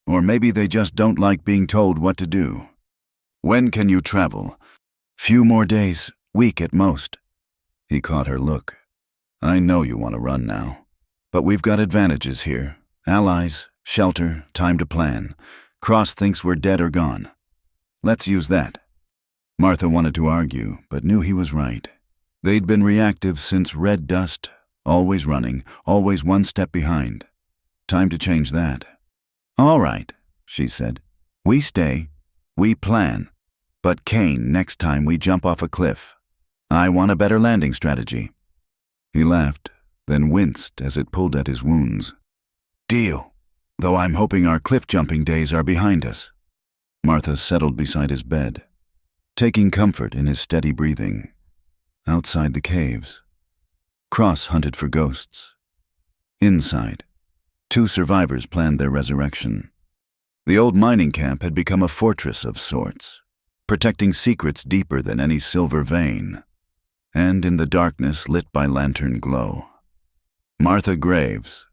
Or maybe they just don't like being told what to do. When can you travel? Few more days, week at most. He caught her look. I know you want to run now, but we've got advantages here. Allies, shelter, time to plan. Cross thinks we're dead or gone. Let's use that. Martha wanted to argue, but knew he was right. They'd been reactive since red dust, always running, always one step behind. Time to change that. All right, she said. We stay. We plan. But Kane, next time we jump off a cliff. I want a better landing strategy. He laughed, then winced as it pulled at his wounds. Deal, though I'm hoping our cliff-jumping days are behind us. Martha settled beside his bed, taking comfort in his steady breathing. Outside the caves, Cross hunted for ghosts. Inside, 2 survivors planned their resurrection. The old mining camp had become a fortress of sorts, protecting secrets deeper than any silver vein, and in the darkness lit by lantern glow. Martha Graves,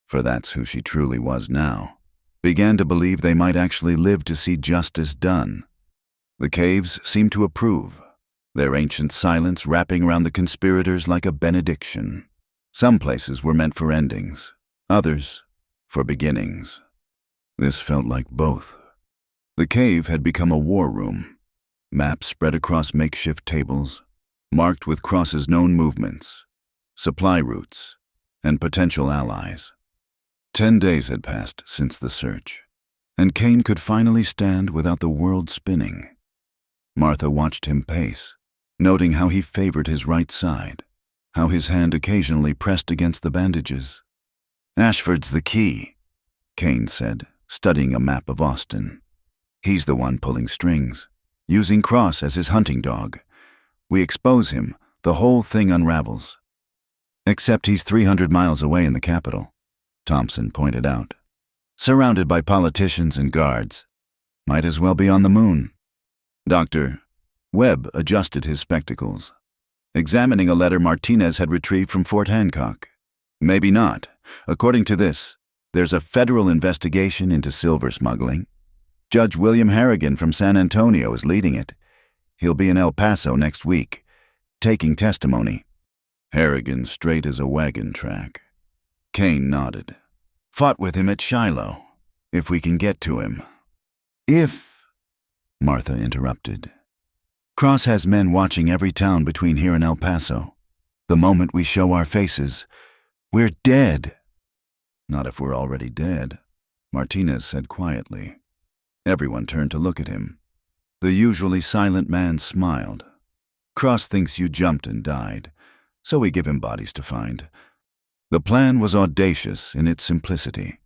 for that's who she truly was now, began to believe they might actually live to see justice done. The caves seemed to approve, their ancient silence wrapping around the conspirators like a benediction. Some places were meant for endings, others for beginnings. This felt like both. The cave had become a war room, maps spread across makeshift tables, marked with Cross's known movements, supply routes, and potential allies. 10 days had passed since the search, and Kane could finally stand without the world spinning. Martha watched him pace, noting how he favored his right side, how his hand occasionally pressed against the bandages. Ashford's the key, Kane said, studying a map of Austin. He's the one pulling strings, using Cross as his hunting dog. We expose him, the whole thing unravels. Except he's 300 miles away in the capital, Thompson pointed out. Surrounded by politicians and guards. Might as well be on the moon. Doctor, Webb adjusted his spectacles, examining a letter Martinez had retrieved from Fort Hancock. Maybe not. According to this, there's a federal investigation into silver smuggling. Judge William Harrigan from San Antonio is leading it. He'll be in El Paso next week, taking testimony. Harrigan straight as a wagon track. Kane nodded. Fought with him at Shiloh. If we can get to him. Martha interrupted. Cross has men watching every town between here and El Paso. The moment we show our faces, we're dead. Not if we're already dead, Martinez said quietly. Everyone turned to look at him. The usually silent man smiled. Cross thinks you jumped and died, so we give him bodies to find. The plan was audacious in its simplicity.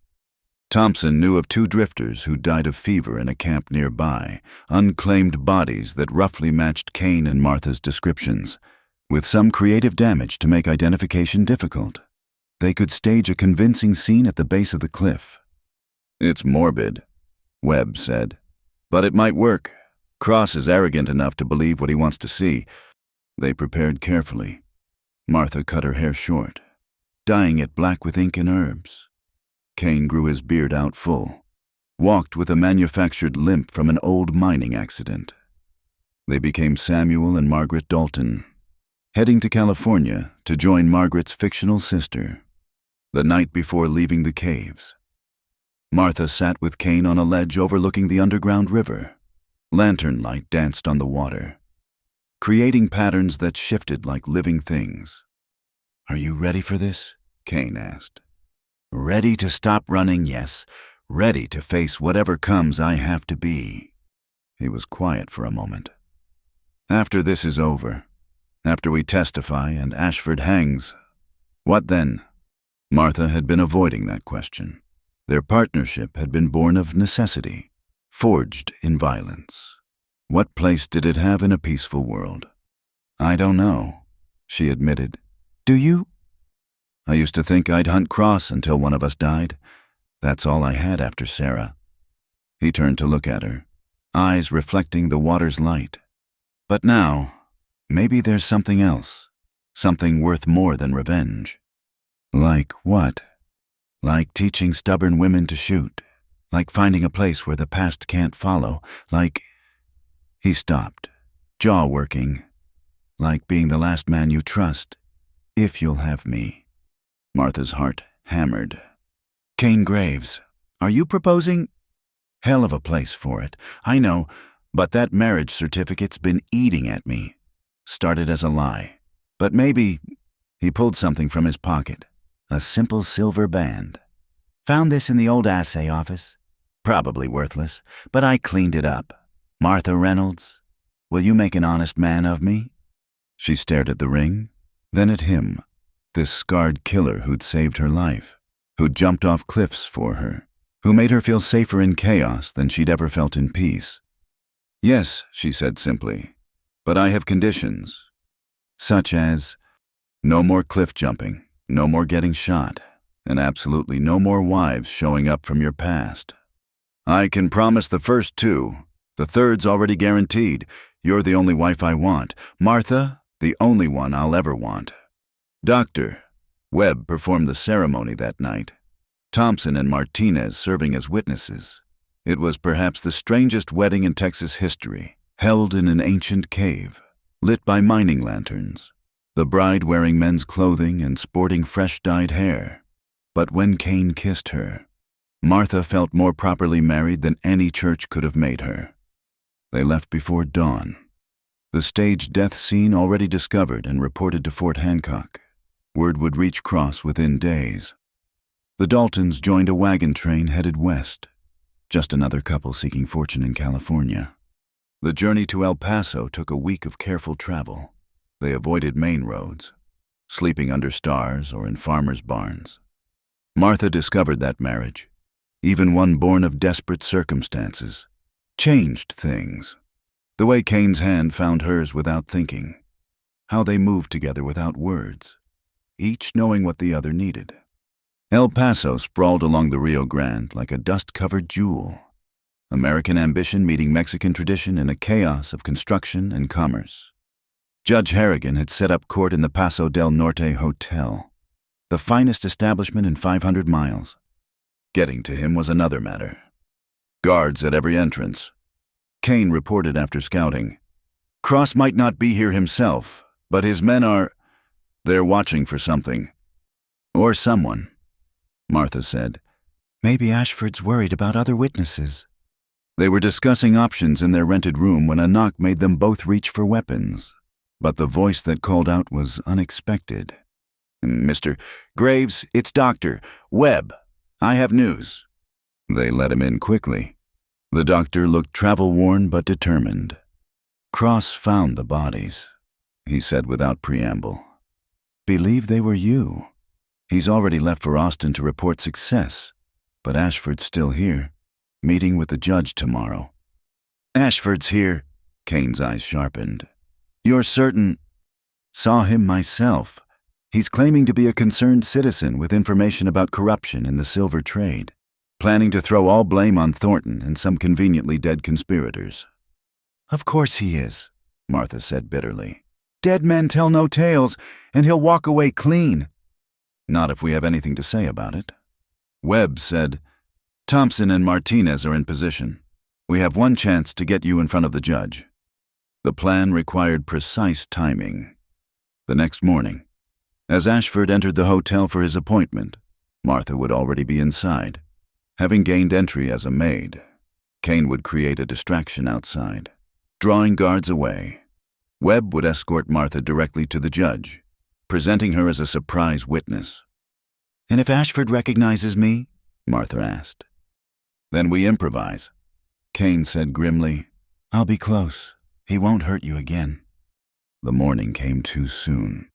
Thompson knew of 2 drifters who died of fever in a camp nearby, unclaimed bodies that roughly matched Kane and Martha's descriptions, with some creative damage to make identification difficult. They could stage a convincing scene at the base of the cliff. It's morbid, Webb said, but it might work. Cross is arrogant enough to believe what he wants to see. They prepared carefully. Martha cut her hair short, dyeing it black with ink and herbs. Kane grew his beard out full, walked with a manufactured limp from an old mining accident. They became Samuel and Margaret Dalton, heading to California to join Margaret's fictional sister. The night before leaving the caves, Martha sat with Kane on a ledge overlooking the underground river. Lantern light danced on the water, creating patterns that shifted like living things. Are you ready for this? Kane asked. Ready to stop running, yes. Ready to face whatever comes, I have to be. He was quiet for a moment. After this is over, after we testify and Ashford hangs, what then? Martha had been avoiding that question. Their partnership had been born of necessity, forged in violence. What place did it have in a peaceful world? I don't know, she admitted. Do you? I used to think I'd hunt Cross until one of us died. That's all I had after Sarah. He turned to look at her, eyes reflecting the water's light. But now, maybe there's something else, something worth more than revenge. Like what? Like teaching stubborn women to shoot, like finding a place where the past can't follow, like... He stopped, jaw working. Like being the last man you trust, if you'll have me. Martha's heart hammered. Kane Graves, are you proposing? Hell of a place for it, I know, but that marriage certificate's been eating at me. Started as a lie, but maybe... He pulled something from his pocket, a simple silver band. Found this in the old assay office. Probably worthless, but I cleaned it up. Martha Reynolds, will you make an honest man of me? She stared at the ring, then at him, this scarred killer who'd saved her life, who'd jumped off cliffs for her, who made her feel safer in chaos than she'd ever felt in peace. Yes, she said simply, but I have conditions, such as no more cliff jumping, no more getting shot, and absolutely no more wives showing up from your past. I can promise the first 2. The third's already guaranteed. You're the only wife I want. Martha, the only one I'll ever want. Dr. Webb performed the ceremony that night, Thompson and Martinez serving as witnesses. It was perhaps the strangest wedding in Texas history, held in an ancient cave, lit by mining lanterns, the bride wearing men's clothing and sporting fresh-dyed hair. But when Kane kissed her, Martha felt more properly married than any church could have made her. They left before dawn. The staged death scene already discovered and reported to Fort Hancock. Word would reach Cross within days. The Daltons joined a wagon train headed west, just another couple seeking fortune in California. The journey to El Paso took a week of careful travel. They avoided main roads, sleeping under stars or in farmers' barns. Martha discovered that marriage, even one born of desperate circumstances, changed things. The way Kane's hand found hers without thinking, how they moved together without words, each knowing what the other needed. El Paso sprawled along the Rio Grande like a dust-covered jewel, American ambition meeting Mexican tradition in a chaos of construction and commerce. Judge Harrigan had set up court in the Paso del Norte Hotel, the finest establishment in 500 miles. Getting to him was another matter. Guards at every entrance. Kane reported after scouting. Cross might not be here himself, but his men are... They're watching for something. Or someone, Martha said. Maybe Ashford's worried about other witnesses. They were discussing options in their rented room when a knock made them both reach for weapons. But the voice that called out was unexpected. "Mr. Graves, it's Dr. Webb. I have news." They let him in quickly. The doctor looked travel-worn but determined. "Cross found the bodies," he said without preamble. "Believe they were you. He's already left for Austin to report success, but Ashford's still here, meeting with the judge tomorrow." "Ashford's here," Kane's eyes sharpened. "You're certain?" "Saw him myself. He's claiming to be a concerned citizen with information about corruption in the silver trade, planning to throw all blame on Thornton and some conveniently dead conspirators." "Of course he is," Martha said bitterly. "Dead men tell no tales, and he'll walk away clean." "Not if we have anything to say about it." Webb said, "Thompson and Martinez are in position. We have one chance to get you in front of the judge." The plan required precise timing. The next morning, as Ashford entered the hotel for his appointment, Martha would already be inside. Having gained entry as a maid, Kane would create a distraction outside, drawing guards away. Webb would escort Martha directly to the judge, presenting her as a surprise witness. "And if Ashford recognizes me?" Martha asked. "Then we improvise," Kane said grimly. "I'll be close. He won't hurt you again." The morning came too soon.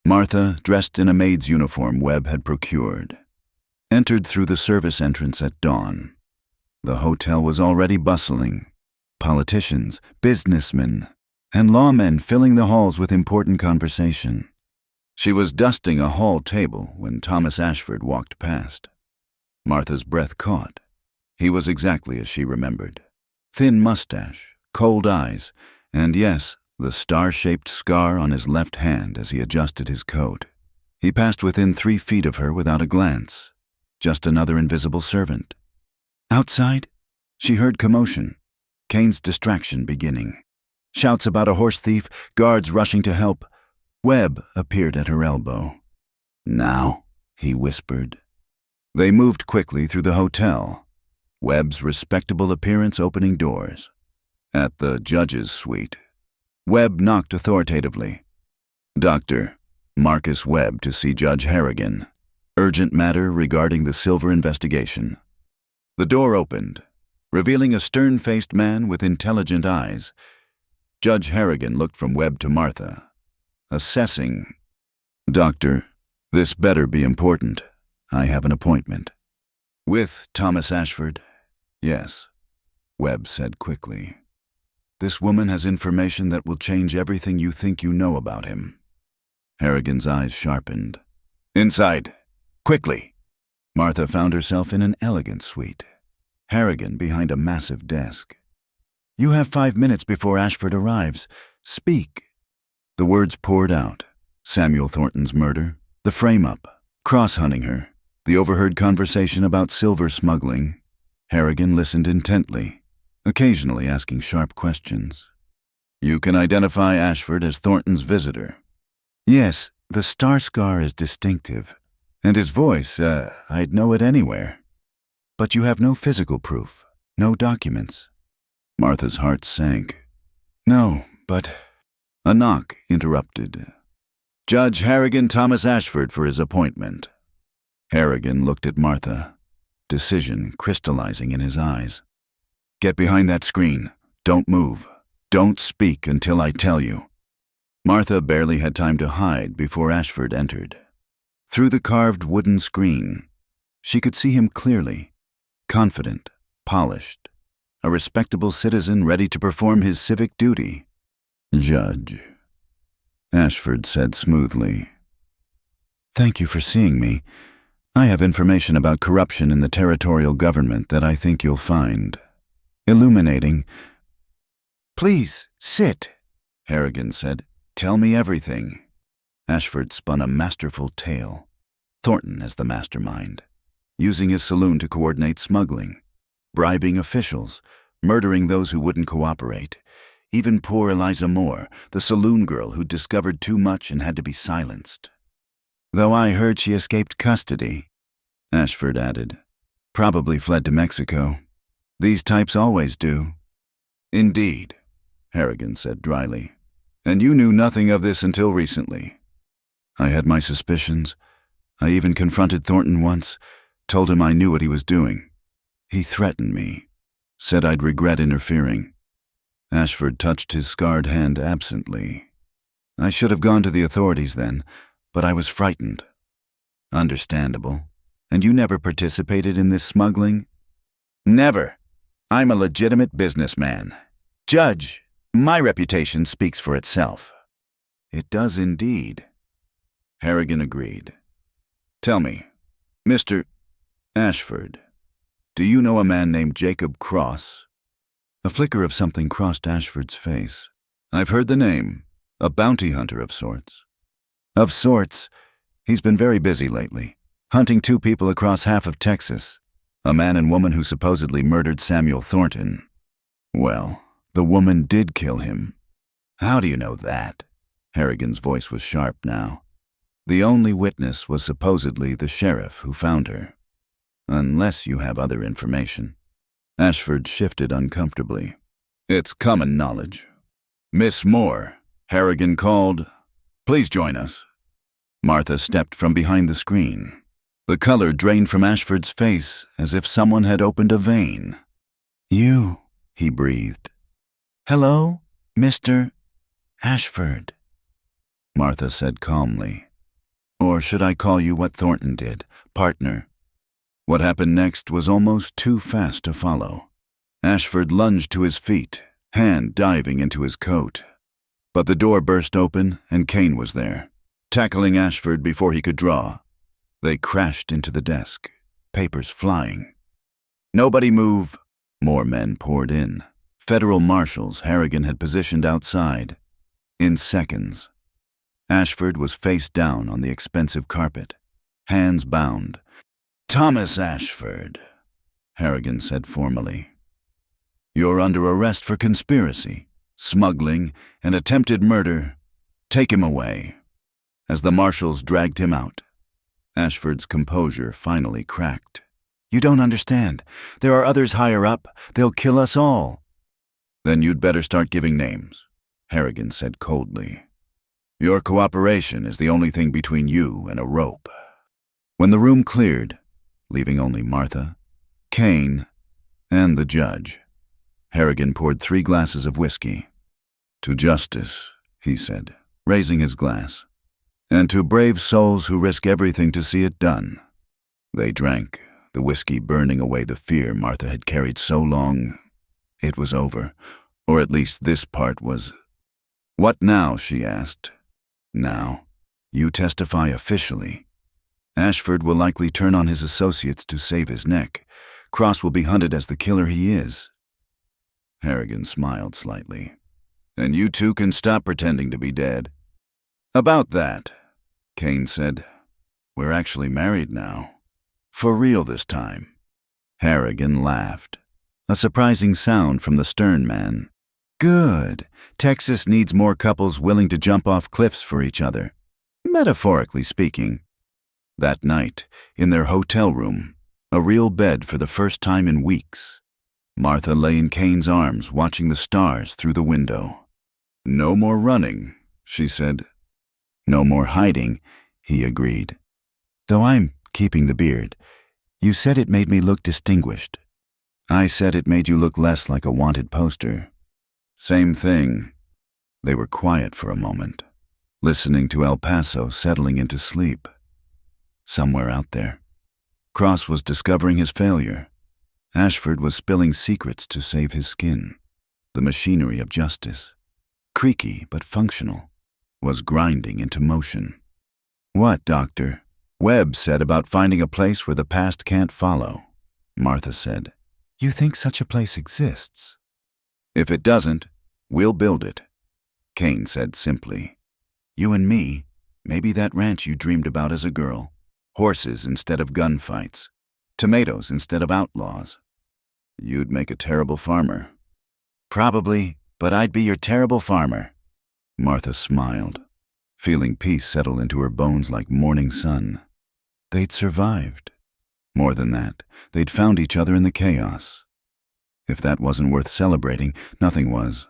Martha, dressed in a maid's uniform Webb had procured, entered through the service entrance at dawn. The hotel was already bustling. Politicians, businessmen, and lawmen filling the halls with important conversation. She was dusting a hall table when Thomas Ashford walked past. Martha's breath caught. He was exactly as she remembered. Thin mustache, cold eyes, and yes, the star-shaped scar on his left hand as he adjusted his coat. He passed within 3 feet of her without a glance. Just another invisible servant. Outside, she heard commotion, Kane's distraction beginning. Shouts about a horse thief, guards rushing to help. Webb appeared at her elbow. "Now," he whispered. They moved quickly through the hotel, Webb's respectable appearance opening doors. At the judge's suite, Webb knocked authoritatively. "Dr. Marcus Webb to see Judge Harrigan. Urgent matter regarding the silver investigation." The door opened, revealing a stern-faced man with intelligent eyes. Judge Harrigan looked from Webb to Martha, assessing. "Doctor, this better be important. I have an appointment." "With Thomas Ashford?" "Yes," Webb said quickly. "This woman has information that will change everything you think you know about him." Harrigan's eyes sharpened. "Inside, quickly." Martha found herself in an elegant suite, Harrigan behind a massive desk. "You have 5 minutes before Ashford arrives. Speak." The words poured out. Samuel Thornton's murder, the frame-up, cross-hunting her, the overheard conversation about silver smuggling. Harrigan listened intently, occasionally asking sharp questions. "You can identify Ashford as Thornton's visitor?" "Yes, the star scar is distinctive. And his voice, I'd know it anywhere." "But you have no physical proof, no documents." Martha's heart sank. "No, but—" A knock interrupted. "Judge Harrigan Thomas Ashford for his appointment." Harrigan looked at Martha, decision crystallizing in his eyes. "Get behind that screen. Don't move. Don't speak until I tell you." Martha barely had time to hide before Ashford entered. Through the carved wooden screen, she could see him clearly, confident, polished, a respectable citizen ready to perform his civic duty. "Judge," Ashford said smoothly. "Thank you for seeing me. I have information about corruption in the territorial government that I think you'll find illuminating." "Please, sit," Harrigan said. "Tell me everything." Ashford spun a masterful tale. Thornton as the mastermind, using his saloon to coordinate smuggling, bribing officials, murdering those who wouldn't cooperate. Even poor Eliza Moore, the saloon girl who discovered too much and had to be silenced. "Though I heard she escaped custody," Ashford added. Probably fled to Mexico. These types always do. Indeed, Harrigan said dryly. And you knew nothing of this until recently. I had my suspicions. I even confronted Thornton once, told him I knew what he was doing. He threatened me, said I'd regret interfering. Ashford touched his scarred hand absently. I should have gone to the authorities then, but I was frightened. Understandable. And you never participated in this smuggling? Never. I'm a legitimate businessman. Judge, my reputation speaks for itself. It does indeed. Harrigan agreed. Tell me, Mr. Ashford, do you know a man named Jacob Cross? A flicker of something crossed Ashford's face. I've heard the name. A bounty hunter of sorts. Of sorts. He's been very busy lately, hunting 2 people across half of Texas. A man and woman who supposedly murdered Samuel Thornton. Well, the woman did kill him. How do you know that? Harrigan's voice was sharp now. The only witness was supposedly the sheriff who found her. Unless you have other information. Ashford shifted uncomfortably. It's common knowledge. Miss Moore, Harrigan called. Please join us. Martha stepped from behind the screen. The color drained from Ashford's face as if someone had opened a vein. You, he breathed. Hello, Mr. Ashford, Martha said calmly. Or should I call you what Thornton did, partner? What happened next was almost too fast to follow. Ashford lunged to his feet, hand diving into his coat. But the door burst open and Kane was there, tackling Ashford before he could draw. They crashed into the desk, papers flying. Nobody move. More men poured in. Federal marshals Harrigan had positioned outside. In seconds, Ashford was face down on the expensive carpet, hands bound. Thomas Ashford, Harrigan said formally. You're under arrest for conspiracy, smuggling, and attempted murder. Take him away. As the marshals dragged him out, Ashford's composure finally cracked. You don't understand. There are others higher up. They'll kill us all. Then you'd better start giving names, Harrigan said coldly. Your cooperation is the only thing between you and a rope. When the room cleared, leaving only Martha, Kane, and the judge, Harrigan poured 3 glasses of whiskey. To justice, he said, raising his glass, and to brave souls who risk everything to see it done. They drank, the whiskey burning away the fear Martha had carried so long. It was over, or at least this part was. What now, she asked. Now, you testify officially. Ashford will likely turn on his associates to save his neck. Cross will be hunted as the killer he is. Harrigan smiled slightly. And you 2 can stop pretending to be dead. About that, Kane said. We're actually married now. For real this time. Harrigan laughed. A surprising sound from the stern man. Good. Texas needs more couples willing to jump off cliffs for each other. Metaphorically speaking. That night, in their hotel room, a real bed for the first time in weeks, Martha lay in Kane's arms watching the stars through the window. No more running, she said. No more hiding, he agreed. Though I'm keeping the beard, you said it made me look distinguished. I said it made you look less like a wanted poster. Same thing. They were quiet for a moment, listening to El Paso settling into sleep. Somewhere out there, Cross was discovering his failure. Ashford was spilling secrets to save his skin. The machinery of justice, creaky but functional, was grinding into motion. What, Doctor? Webb said about finding a place where the past can't follow, Martha said. You think such a place exists? If it doesn't, we'll build it, Kane said simply. You and me, maybe that ranch you dreamed about as a girl. Horses instead of gunfights. Tomatoes instead of outlaws. You'd make a terrible farmer. Probably, but I'd be your terrible farmer. Martha smiled, feeling peace settle into her bones like morning sun. They'd survived. More than that, they'd found each other in the chaos. If that wasn't worth celebrating, nothing was.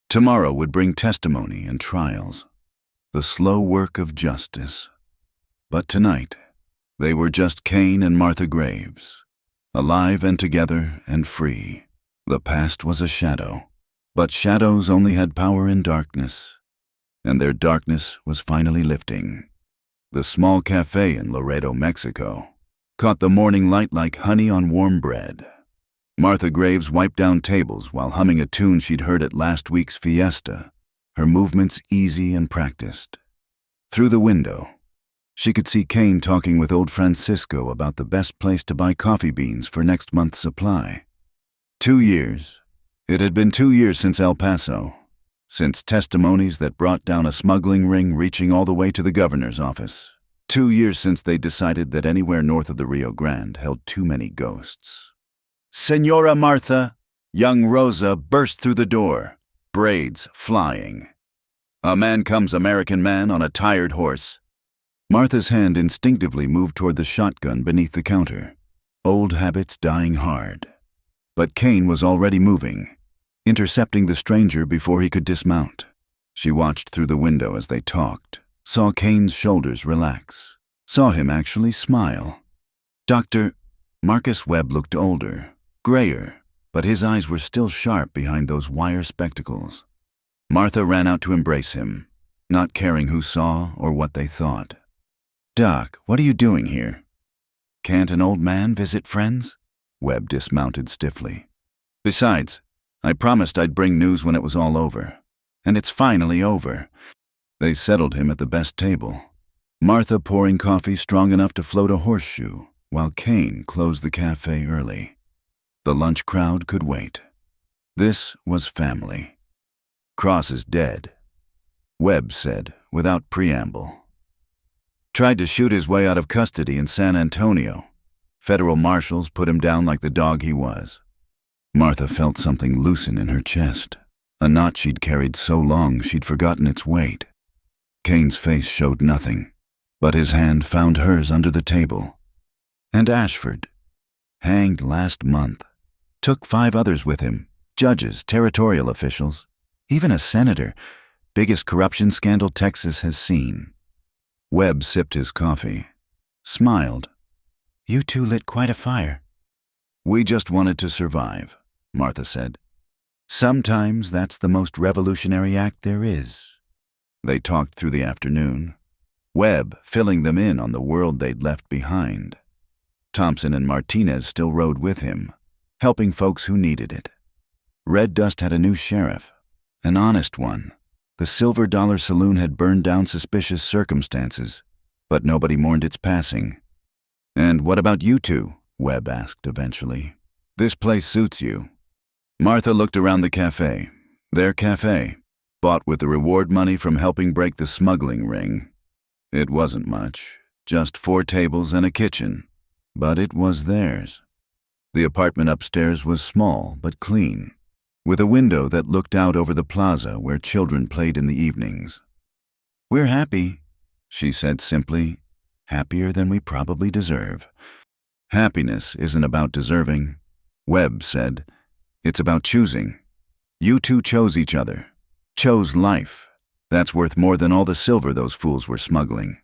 Tomorrow would bring testimony and trials, the slow work of justice. But tonight, they were just Cain and Martha Graves, alive and together and free. The past was a shadow, but shadows only had power in darkness, and their darkness was finally lifting. The small cafe in Laredo, Mexico, caught the morning light like honey on warm bread. Martha Graves wiped down tables while humming a tune she'd heard at last week's fiesta, her movements easy and practiced. Through the window, she could see Cain talking with old Francisco about the best place to buy coffee beans for next month's supply. 2 years. It had been 2 years since El Paso, since testimonies that brought down a smuggling ring reaching all the way to the governor's office. 2 years since they decided that anywhere north of the Rio Grande held too many ghosts. "Senora Martha!" Young Rosa burst through the door, braids flying. "A man comes, American man, on a tired horse." Martha's hand instinctively moved toward the shotgun beneath the counter, old habits dying hard. But Cain was already moving, intercepting the stranger before he could dismount. She watched through the window as they talked, saw Cain's shoulders relax, saw him actually smile. Dr. Marcus Webb looked older, grayer, but his eyes were still sharp behind those wire spectacles. Martha ran out to embrace him, not caring who saw or what they thought. "Doc, what are you doing here?" "Can't an old man visit friends?" Webb dismounted stiffly. "Besides, I promised I'd bring news when it was all over. And it's finally over." They settled him at the best table, Martha pouring coffee strong enough to float a horseshoe, while Cain closed the cafe early. The lunch crowd could wait. This was family. "Cross is dead," Webb said without preamble. "Tried to shoot his way out of custody in San Antonio. Federal marshals put him down like the dog he was." Martha felt something loosen in her chest, a knot she'd carried so long she'd forgotten its weight. Cain's face showed nothing, but his hand found hers under the table. "And Ashford, hanged last month. Took 5 others with him, judges, territorial officials, even a senator. Biggest corruption scandal Texas has seen." Webb sipped his coffee, smiled. "You two lit quite a fire." "We just wanted to survive," Martha said. "Sometimes that's the most revolutionary act there is." They talked through the afternoon, Webb filling them in on the world they'd left behind. Thompson and Martinez still rode with him, helping folks who needed it. Red Dust had a new sheriff, an honest one. The Silver Dollar Saloon had burned down suspicious circumstances, but nobody mourned its passing. "And what about you two?" Webb asked eventually. "This place suits you." Martha looked around the cafe. Their cafe, bought with the reward money from helping break the smuggling ring. It wasn't much, just 4 tables and a kitchen, but it was theirs. The apartment upstairs was small but clean, with a window that looked out over the plaza where children played in the evenings. "We're happy," she said simply, "happier than we probably deserve." "Happiness isn't about deserving," Webb said. "It's about choosing. You two chose each other, chose life. That's worth more than all the silver those fools were smuggling."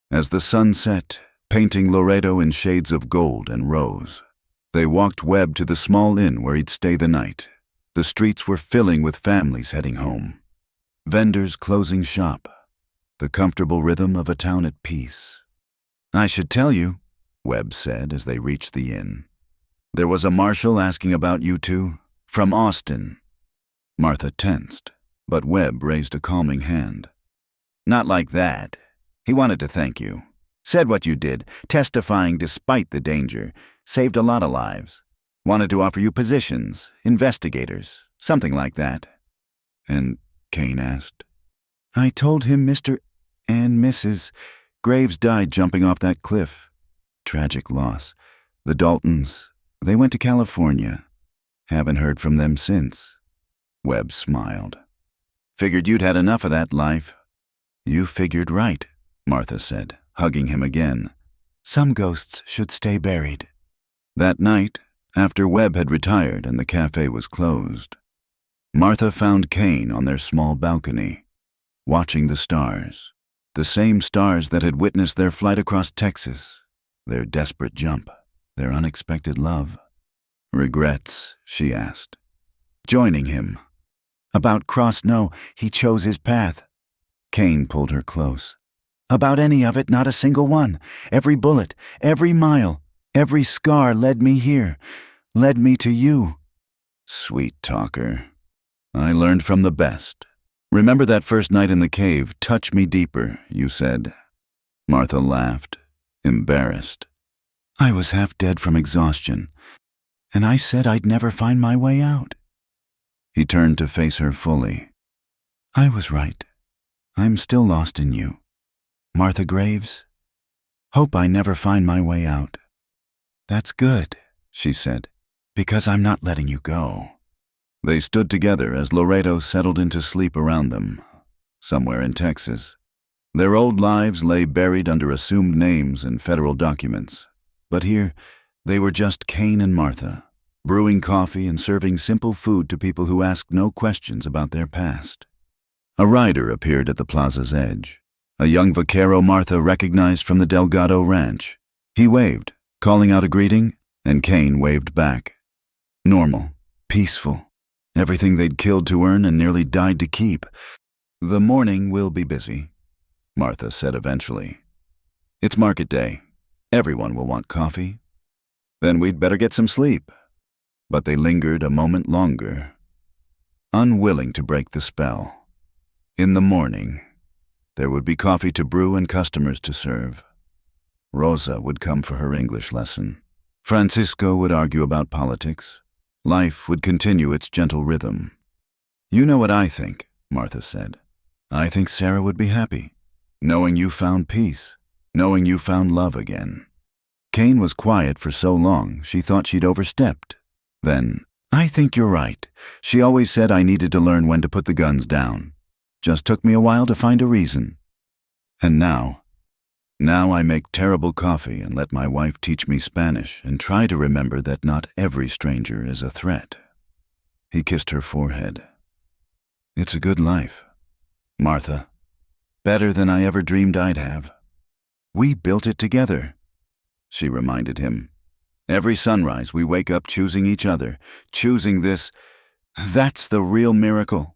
As the sun set, painting Laredo in shades of gold and rose, they walked Webb to the small inn where he'd stay the night. The streets were filling with families heading home, vendors closing shop, the comfortable rhythm of a town at peace. "I should tell you," Webb said as they reached the inn. "There was a marshal asking about you two, from Austin." Martha tensed, but Webb raised a calming hand. "Not like that. He wanted to thank you. Said what you did, testifying despite the danger, saved a lot of lives. Wanted to offer you positions, investigators, something like that." "And," Cain asked. "I told him Mr. and Mrs. Graves died jumping off that cliff. Tragic loss. The Daltons, they went to California. Haven't heard from them since." Webb smiled. "Figured you'd had enough of that life." "You figured right," Martha said, hugging him again. Some ghosts should stay buried. That night, after Webb had retired and the cafe was closed, Martha found Kane on their small balcony, watching the stars, the same stars that had witnessed their flight across Texas, their desperate jump, their unexpected love. Regrets, she asked. Joining him. About Cross, no, he chose his path. Kane pulled her close. About any of it, not a single one. Every bullet, every mile, every scar led me here, led me to you. Sweet talker. I learned from the best. Remember that first night in the cave? Touch me deeper, you said. Martha laughed, embarrassed. I was half dead from exhaustion, and I said I'd never find my way out. He turned to face her fully. I was right. I'm still lost in you. Martha Graves, hope I never find my way out. That's good, she said, because I'm not letting you go. They stood together as Laredo settled into sleep around them, somewhere in Texas. Their old lives lay buried under assumed names and federal documents. But here, they were just Kane and Martha, brewing coffee and serving simple food to people who asked no questions about their past. A rider appeared at the plaza's edge, a young vaquero Martha recognized from the Delgado Ranch. He waved, calling out a greeting, and Kane waved back. Normal, peaceful, everything they'd killed to earn and nearly died to keep. The morning will be busy, Martha said eventually. It's market day. Everyone will want coffee. Then we'd better get some sleep. But they lingered a moment longer, unwilling to break the spell. In the morning, there would be coffee to brew and customers to serve. Rosa would come for her English lesson. Francisco would argue about politics. Life would continue its gentle rhythm. You know what I think, Martha said. I think Sarah would be happy, knowing you found peace, knowing you found love again. Kane was quiet for so long, she thought she'd overstepped. Then, I think you're right. She always said I needed to learn when to put the guns down. Just took me a while to find a reason. And now I make terrible coffee and let my wife teach me Spanish and try to remember that not every stranger is a threat. He kissed her forehead. It's a good life, Martha. Better than I ever dreamed I'd have. We built it together, she reminded him. Every sunrise we wake up choosing each other, choosing this. That's the real miracle.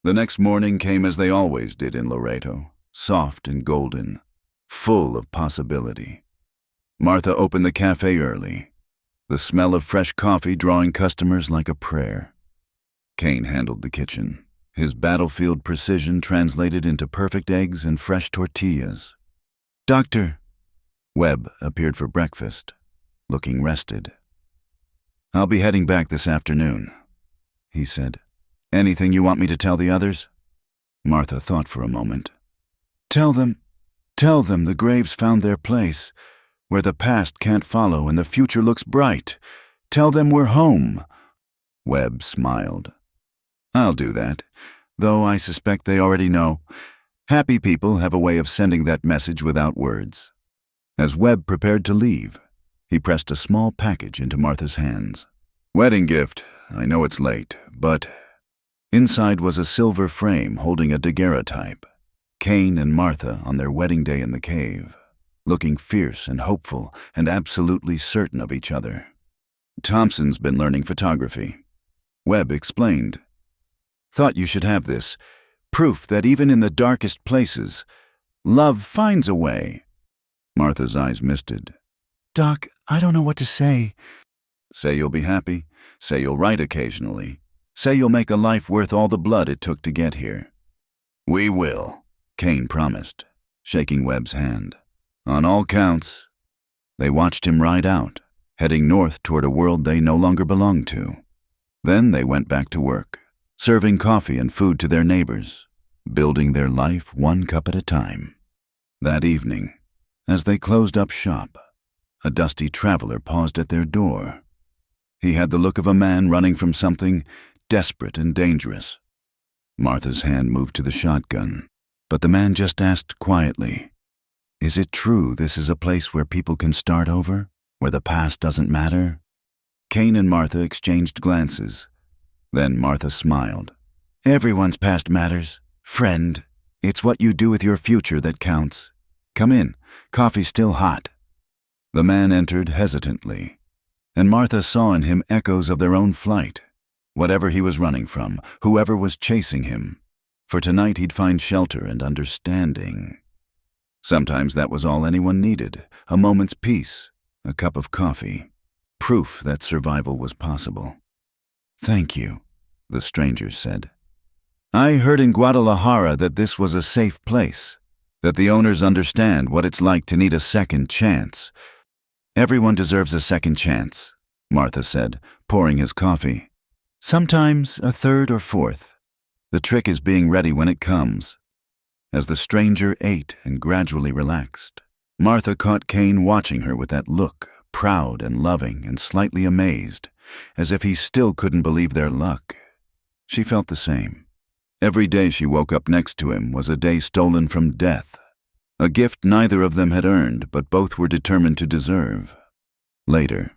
The next morning came as they always did in Laredo, soft and golden, full of possibility. Martha opened the cafe early, the smell of fresh coffee drawing customers like a prayer. Kane handled the kitchen, his battlefield precision translated into perfect eggs and fresh tortillas. Doctor, Webb appeared for breakfast, looking rested. I'll be heading back this afternoon, he said. Anything you want me to tell the others? Martha thought for a moment. Tell them the Graves found their place, where the past can't follow and the future looks bright. Tell them we're home. Webb smiled. I'll do that, though I suspect they already know. Happy people have a way of sending that message without words. As Webb prepared to leave, he pressed a small package into Martha's hands. Wedding gift. I know it's late, but... Inside was a silver frame holding a daguerreotype. Kane and Martha on their wedding day in the cave, looking fierce and hopeful and absolutely certain of each other. Thompson's been learning photography. Webb explained. Thought you should have this. Proof that even in the darkest places, love finds a way. Martha's eyes misted. Doc, I don't know what to say. Say you'll be happy. Say you'll write occasionally. Say you'll make a life worth all the blood it took to get here. We will, Kane promised, shaking Webb's hand. On all counts. They watched him ride out, heading north toward a world they no longer belonged to. Then they went back to work, serving coffee and food to their neighbors, building their life one cup at a time. That evening, as they closed up shop, a dusty traveler paused at their door. He had the look of a man running from something desperate and dangerous. Martha's hand moved to the shotgun, but the man just asked quietly, Is it true this is a place where people can start over? Where the past doesn't matter? Kane and Martha exchanged glances. Then Martha smiled. Everyone's past matters. Friend, it's what you do with your future that counts. Come in. Coffee's still hot. The man entered hesitantly, and Martha saw in him echoes of their own flight. Whatever he was running from, whoever was chasing him. For tonight he'd find shelter and understanding. Sometimes that was all anyone needed, a moment's peace, a cup of coffee, proof that survival was possible. Thank you, the stranger said. I heard in Guadalajara that this was a safe place, that the owners understand what it's like to need a second chance. Everyone deserves a second chance, Martha said, pouring his coffee. Sometimes a third or fourth. The trick is being ready when it comes. As the stranger ate and gradually relaxed, Martha caught Kane watching her with that look, proud and loving and slightly amazed, as if he still couldn't believe their luck. She felt the same. Every day she woke up next to him was a day stolen from death, a gift neither of them had earned but both were determined to deserve. Later,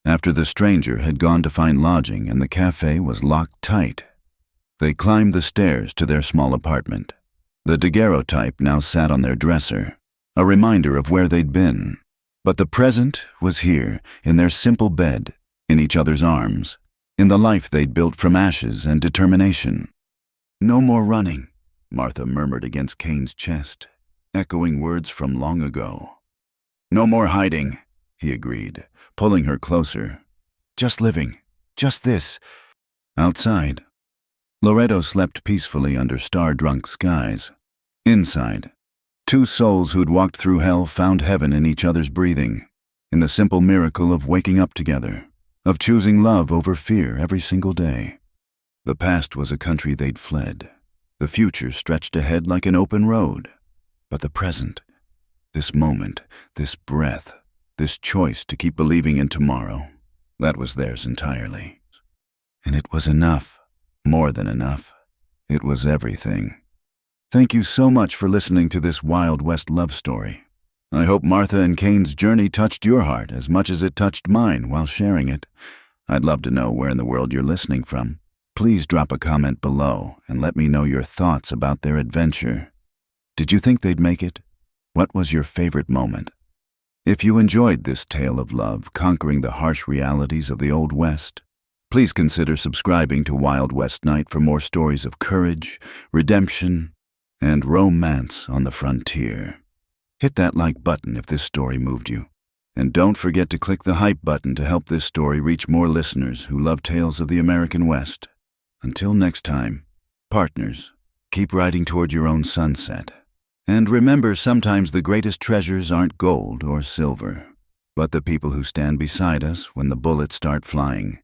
after the stranger had gone to find lodging and the cafe was locked tight, they climbed the stairs to their small apartment. The daguerreotype now sat on their dresser, a reminder of where they'd been. But the present was here, in their simple bed, in each other's arms, in the life they'd built from ashes and determination. No more running, Martha murmured against Kane's chest, echoing words from long ago. No more hiding, he agreed, pulling her closer. Just living, just this. Outside, Loreto slept peacefully under star-drunk skies. Inside, two souls who'd walked through hell found heaven in each other's breathing, in the simple miracle of waking up together, of choosing love over fear every single day. The past was a country they'd fled. The future stretched ahead like an open road. But the present, this moment, this breath, this choice to keep believing in tomorrow, that was theirs entirely. And it was enough. More than enough. It was everything. Thank you so much for listening to this Wild West love story. I hope Martha and Kane's journey touched your heart as much as it touched mine while sharing it. I'd love to know where in the world you're listening from. Please drop a comment below and let me know your thoughts about their adventure. Did you think they'd make it? What was your favorite moment? If you enjoyed this tale of love conquering the harsh realities of the Old West, please consider subscribing to Wild West Night for more stories of courage, redemption, and romance on the frontier. Hit that like button if this story moved you. And don't forget to click the hype button to help this story reach more listeners who love tales of the American West. Until next time, partners, keep riding toward your own sunset. And remember, sometimes the greatest treasures aren't gold or silver, but the people who stand beside us when the bullets start flying.